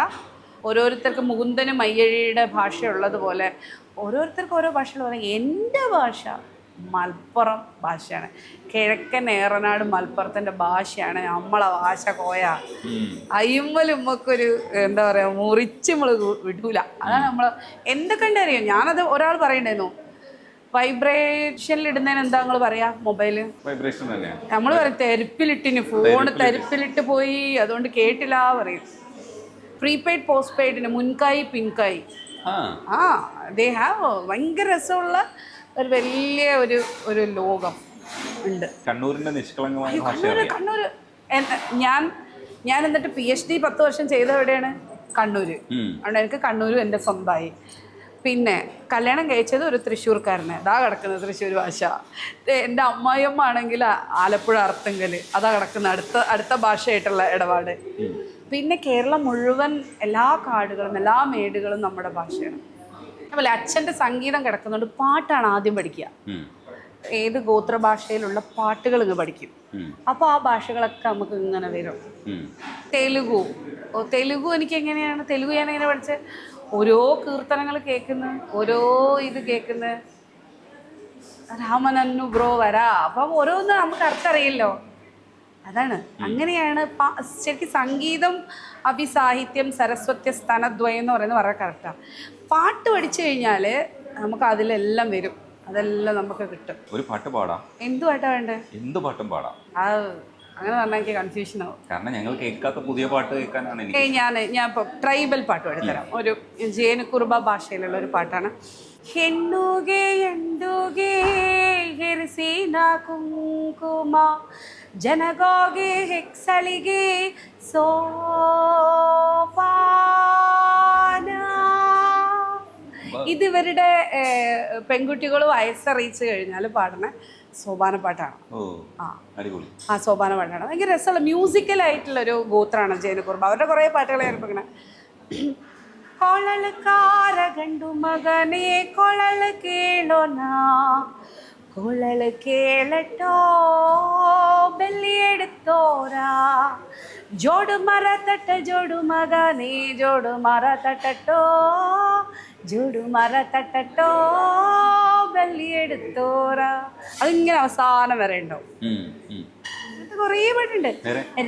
ഓരോരുത്തർക്ക് മുകുന്ദനും മയ്യഴിയുടെ ഭാഷയുള്ളതുപോലെ ഓരോരുത്തർക്ക് ഓരോ ഭാഷകൾ പറയും. എൻ്റെ ഭാഷ മലപ്പുറം ഭാഷയാണ്. കിഴക്കൻ ഏറനാട് മലപ്പുറത്തിൻ്റെ ഭാഷയാണ് നമ്മളെ ഭാഷ. കോയ അയ്യമ്മലും നമുക്കൊരു എന്താ പറയുക, മുറിച്ച് നമ്മൾ വിടൂല. അതാണ് നമ്മൾ എന്തൊക്കെ ഉണ്ട് അറിയാം. ഞാനത് ഒരാൾ പറയണ്ടായിരുന്നു, വൈബ്രേഷനിൽ ഇടുന്നതിന് എന്താ നിങ്ങൾ പറയാ? മൊബൈല് വൈബ്രേഷൻ തന്നെയാണ് നമ്മൾ പറയും. തെരുപ്പിലിട്ടിന് ഫോണ് തെരുപ്പിലിട്ട് പോയി, അതുകൊണ്ട് കേട്ടില്ല പറയും. പ്രീപെയ്ഡ് പോസ്റ്റ് പെയ്ഡിന് മുൻകായി പിൻകായി. ദേ ഹാവ് ഭയങ്കര രസമുള്ള ഒരു വലിയ ഒരു ലോകം. ഉണ്ട്. കണ്ണൂരിന്റെ നിഷ്കളങ്കമായ ഭാഷ കണ്ണൂർ ഞാൻ എന്നിട്ട് PhD 10 വർഷം ചെയ്ത എവിടെയാണ്? കണ്ണൂര്. അതുകൊണ്ട് എനിക്ക് കണ്ണൂരും എൻ്റെ സ്വന്തമായി. പിന്നെ കല്യാണം കഴിച്ചത് ഒരു തൃശ്ശൂർക്കാരനെ, അതാ കിടക്കുന്നത് തൃശ്ശൂർ ഭാഷ. എൻ്റെ അമ്മായിയമ്മ ആണെങ്കിൽ ആലപ്പുഴ അർത്തുങ്കൽ, അതാ കിടക്കുന്ന അടുത്ത ഭാഷയായിട്ടുള്ള ഇടപാട്. പിന്നെ കേരളം മുഴുവൻ എല്ലാ കാടുകളും എല്ലാ മേടുകളും നമ്മുടെ ഭാഷയാണ്. അതുപോലെ അച്ഛൻ്റെ സംഗീതം കിടക്കുന്നുണ്ട്. പാട്ടാണ് ആദ്യം പഠിക്കുക. ഏത് ഗോത്രഭാഷയിലുള്ള പാട്ടുകൾ ഇങ്ങ് പഠിക്കും. അപ്പോൾ ആ ഭാഷകളൊക്കെ നമുക്ക് ഇങ്ങനെ വരും. തെലുഗു എനിക്ക് എങ്ങനെയാണ്? തെലുഗു ഞാൻ എങ്ങനെ പഠിച്ചത്? ഓരോ കീർത്തനങ്ങൾ കേൾക്കുന്നു, ഓരോ ഇത് കേൾക്കുന്നു, രാമനന്നു ബ്രോ വരാ. അപ്പം ഓരോന്ന് നമുക്ക് അർത്ഥറിയില്ലോ. അതാണ് അങ്ങനെയാണ് ശരിക്കും സംഗീതം അഭിസാഹിത്യം സരസ്വത്യ സ്ഥാനദ്വയം എന്ന് പറയുന്നത് വളരെ കറക്റ്റാണ്. പാട്ട് പഠിച്ചു കഴിഞ്ഞാൽ നമുക്ക് അതിലെല്ലാം വരും, അതെല്ലാം നമുക്ക് കിട്ടും. ഒരു പാട്ട് പാടാം. എന്ത് പാട്ടാ വേണ്ടേ? എന്ത് പാട്ടും പാടാം. അങ്ങനെ പറഞ്ഞാൽ എനിക്ക് കൺഫ്യൂഷൻ ആവും. കാരണം ഞങ്ങൾ കേൾക്കാത്ത പുതിയ പാട്ട് കേൾക്കാനാണ് എനിക്ക്. ഞാൻ ഇപ്പോൾ ട്രൈബൽ പാട്ട് എടുത്തരാം. ഒരു ജേനുകുറുബ ഭാഷയിലുള്ള ഒരു പാട്ടാണ്. ಹೆಣ್ಣುಗೆ ಎಂಡುಗೆ ಹೆರಿಸಿನ ಕುಂಕುಮ ಜನಗೋಗೆ ಹೆಕ್ಸಳಿಗೆ സോപാന. ഇതിവരുടെ പെൺകുട്ടികൾ വയസ്സറിയിച്ചു കഴിഞ്ഞാൽ പാടുന്ന സോപാന പാട്ടാണ്. സോപാന പാട്ടാണ്. ഭയങ്കര രസമുള്ള മ്യൂസിക്കലായിട്ടുള്ളൊരു ഗോത്രമാണ് ജേനുകുറുബ. അവരുടെ കുറേ പാട്ടുകൾ ഏർപ്പിക്കണേ. കൊളൽക്കാര ഗണ്ടു മകനെ കൊളൽ കേളോന കൊളൽ കേളട്ടോ ബെല്ലിയെടുത്തോരാ ജോಡು ಮರ ತಟ್ಟ ಜೋಡು ಮಗನೇ ಜೋಡು ಮರ ತಟ್ಟട്ടോ ജോഡു മര തട്ടട്ടോ ബെല്ലിയെടുത്തോരാ. അതിങ്ങനെ അവസാനം വരെ ഉണ്ടാവും. കുറേ പാട്ടുണ്ട്.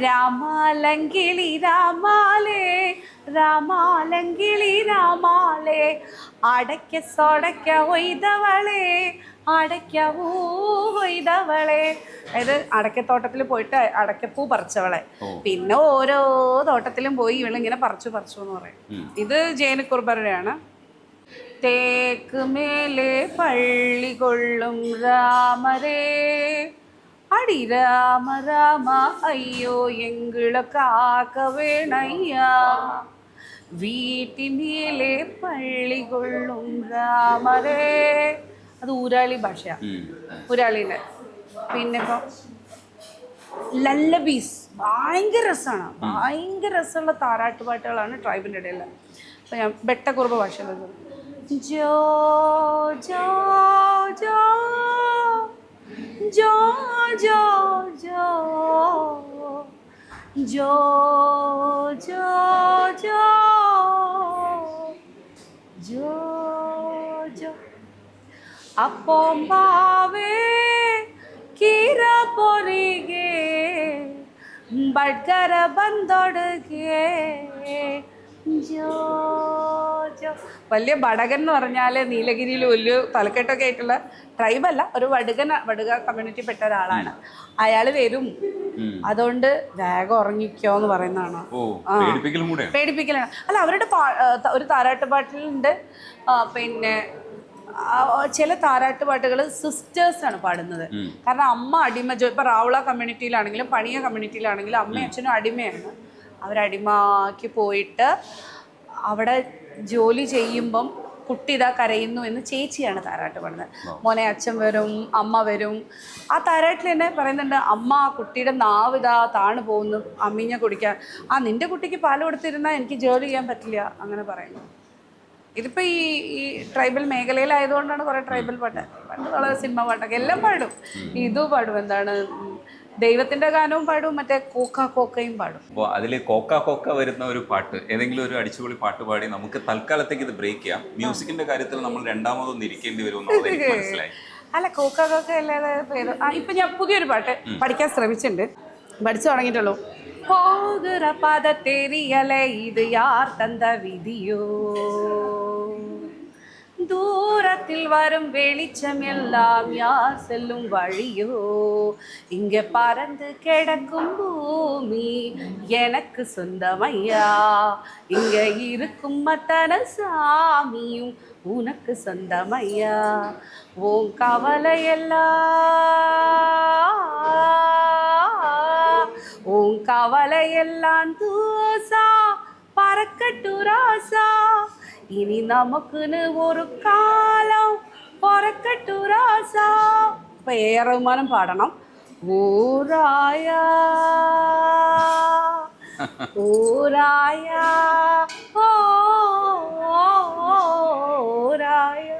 രാമാലങ്കിളി രാമാലേ രാമാലങ്കിളി രാമാലേ അടയ്ക്ക സൊടയ്ക്ക ഒയ്തവളേ അടയ്ക്ക ഒയ്തവളേ. അതായത് അടയ്ക്കത്തോട്ടത്തിൽ പോയിട്ട് അടയ്ക്കപ്പൂ പറിച്ചവളെ. പിന്നെ ഓരോ തോട്ടത്തിലും പോയി ഇവളിങ്ങനെ പറിച്ചു എന്ന് പറയും. ഇത് ജേനുകുറുബരുടെയാണ്. തേക്ക് മേലെ പള്ളി കൊള്ളും രാമരേ അടി രാമ രാമ അയ്യോ എങ്കിള കാക്ക വേണയ്യാ വീട്ടിമേലെ പള്ളി കൊള്ളും രാമരേ. അത് ഊരാളി ഭാഷയാണ്, ഊരാളിയിലെ. പിന്നെ ഇപ്പോൾ ലല്ലബീസ് ഭയങ്കര രസമാണ്. ഭയങ്കര രസമുള്ള താരാട്ടുപാട്ടുകളാണ് ട്രൈബിൻ്റെ ഇടയിൽ. അപ്പോൾ ഞാൻ ബെട്ടക്കുറുബ ഭാഷയിലുള്ളത്. ജോ ജോ ജോ ജോ ജോ ജോ ജോ ജോ ജോ ജോ ജോ അപ്പോമ്പാവേ കീര പൊരികെ ബഡ്കര ബന്തൊടുകെ ജോ ജോ. വലിയ ബടകൻ എന്ന് പറഞ്ഞാൽ നീലഗിരിയിൽ വലിയ തലക്കെട്ടൊക്കെ ആയിട്ടുള്ള ട്രൈബല്ല, ഒരു വടുക കമ്മ്യൂണിറ്റി പെട്ട ഒരാളാണ്. അയാൾ വരും, അതുകൊണ്ട് വേഗം ഉറങ്ങിക്കോ എന്ന് പറയുന്നതാണ്. പേടിപ്പിക്കലാണ്. അല്ല, അവരുടെ ഒരു താരാട്ടുപാട്ടിലുണ്ട്. പിന്നെ ചില താരാട്ടുപാട്ടുകൾ സിസ്റ്റേഴ്സാണ് പാടുന്നത്. കാരണം അമ്മ അടിമ, ഇപ്പം റാവുള കമ്മ്യൂണിറ്റിയിലാണെങ്കിലും പണിയ കമ്മ്യൂണിറ്റിയിലാണെങ്കിലും അമ്മയും അച്ഛനും അടിമയാണ്. അവരടിമയ്ക്ക് പോയിട്ട് അവിടെ ജോലി ചെയ്യുമ്പം കുട്ടി ഇതാ കരയുന്നു എന്ന് ചേച്ചിയാണ് താരാട്ട് പാടുന്നത്. മോനെ അച്ഛൻ വരും, അമ്മ വരും. ആ താരാട്ടിൽ തന്നെ പറയുന്നുണ്ട്, അമ്മ കുട്ടിയുടെ നാവ് ഇതാ താണു പോകുന്നു അമ്മിഞ്ഞ കുടിക്കാൻ. നിൻ്റെ കുട്ടിക്ക് പാൽ കൊടുത്തിരുന്നാൽ എനിക്ക് ജോലി ചെയ്യാൻ പറ്റില്ല അങ്ങനെ പറയുന്നു. ഇതിപ്പോൾ ഈ ട്രൈബൽ മേഖലയിലായതുകൊണ്ടാണ് കുറേ ട്രൈബൽ പാട്ട്. പണ്ട് വളരെ സിനിമ പാട്ടൊക്കെ എല്ലാം പാടും. ഇതും പാടും, എന്താണ് ദൈവത്തിന്റെ ഗാനവും പാടും, മറ്റേ കോക്കയും പാടും. അപ്പോൾ അതിൽ കോക്ക വരുന്ന ഒരു പാട്ട്, ഏതെങ്കിലും ഒരു അടിച്ചുപൊളി പാട്ട് പാടി നമുക്ക് തൽക്കാലത്തേക്ക് ഇത് ബ്രേക്ക് ചെയ്യാം. മ്യൂസിക്കിന്റെ കാര്യത്തിൽ നമ്മൾ രണ്ടാമതൊന്നും ഇരിക്കേണ്ടി വരുമെന്നുള്ളത് എനിക്ക് മനസ്സിലായി. അല്ല, കോക്ക അല്ലാതെ പേര്. ഇപ്പൊ ഞാൻ പുതിയൊരു പാട്ട് പഠിക്കാൻ ശ്രമിച്ചിട്ടുണ്ട്, പഠിച്ചു തുടങ്ങിയിട്ടുള്ളൂ. പോകുற പദ தெரியலை இது யார் தந்த விதியோ தூரத்தில் வரும் வெளிச்சம் எல்லாம் யார் செல்லும் வழியோ இங்கே பறந்து கிடக்கும் பூமி எனக்கு சொந்தமையா இங்கே இருக்கும் அத்தனை சாமியும் உனக்கு சொந்தமையா உன் கவலையெல்லாம் தூசா பறக்கட்டு ராசா இனி நமக்குன்னு ஒரு காலம் பொறக்கட்டு ராசா. இப்போ ஏஆர் റഹ്മാനും പാടണം. ഊരായാ ഊരായാ ഊരായാ.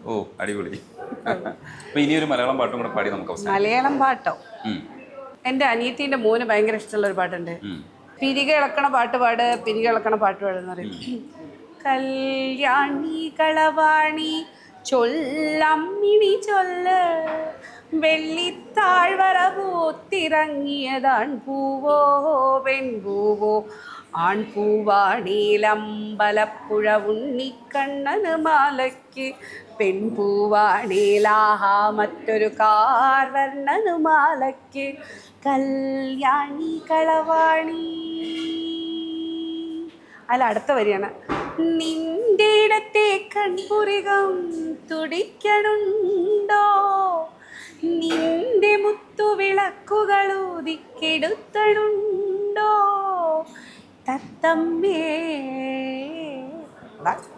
ഓ അടിപൊളി. അപ്പൊ ഇനി ഒരു മലയാളം പാട്ടും കൂടെ പാടി നമുക്ക് അവസാനം. മലയാളം പാട്ടോ? എൻ്റെ അനിയത്തിൻ്റെ മോന് ഭയങ്കര ഇഷ്ടമുള്ള ഒരു പാട്ടുണ്ട്. പിരിക ഇളക്കണ പാട്ട് പാട്, പിരിക ഇളക്കണ പാട്ട് പാടെന്ന് പറയും. കല്യാണി കളവാണി ചൊല്ലമ്മിണി ചൊല്ല് വെള്ളിത്താഴ്വര പൂത്തിറങ്ങിയതാൺ പൂവോ പെൺപൂവോ ആൺപൂവാണീലമ്പലപ്പുഴ ഉണ്ണിക്കണ്ണന് മാലയ്ക്ക് പെൺപൂവാണീലാഹാ മറ്റൊരു കാർവർണ്ണന് മാലയ്ക്ക് കല്യാണി കളവാണി. അല്ല, അടുത്ത വരിയാണ്. നിന്റെ ഇടത്തെ കൺപുരികം തുടിക്കണുണ്ടോ നിന്റെ മുത്തുവിളക്കുകൾ ഊതിക്കെടുത്തണുണ്ടോ തത്തമ്മേ.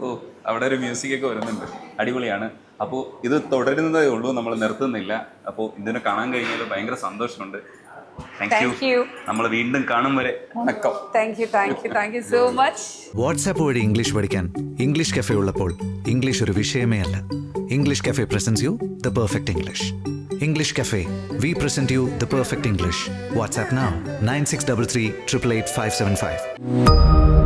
ഓ, അവിടെ ഒരു മ്യൂസിക് ഒക്കെ വരുന്നുണ്ട്, അടിപൊളിയാണ്. അപ്പോൾ ഇത് തുടരുന്നതേ ഉള്ളൂ, നമ്മൾ നിർത്തുന്നില്ല. അപ്പോൾ ഇതിനെ കാണാൻ കഴിഞ്ഞാൽ ഭയങ്കര സന്തോഷമുണ്ട്. Thank you. നമ്മൾ വീണ്ടും കാണും വരെ വണക്കം. Thank you so much. WhatsApp വഴി ഇംഗ്ലീഷ് പഠിക്കാൻ ഇംഗ്ലീഷ് കഫേ ഉള്ളപ്പോൾ ഇംഗ്ലീഷ് ഒരു വിഷയമേ അല്ല. English cafe presents you the perfect English. English cafe, we present you the perfect English. WhatsApp now 9633 888 575.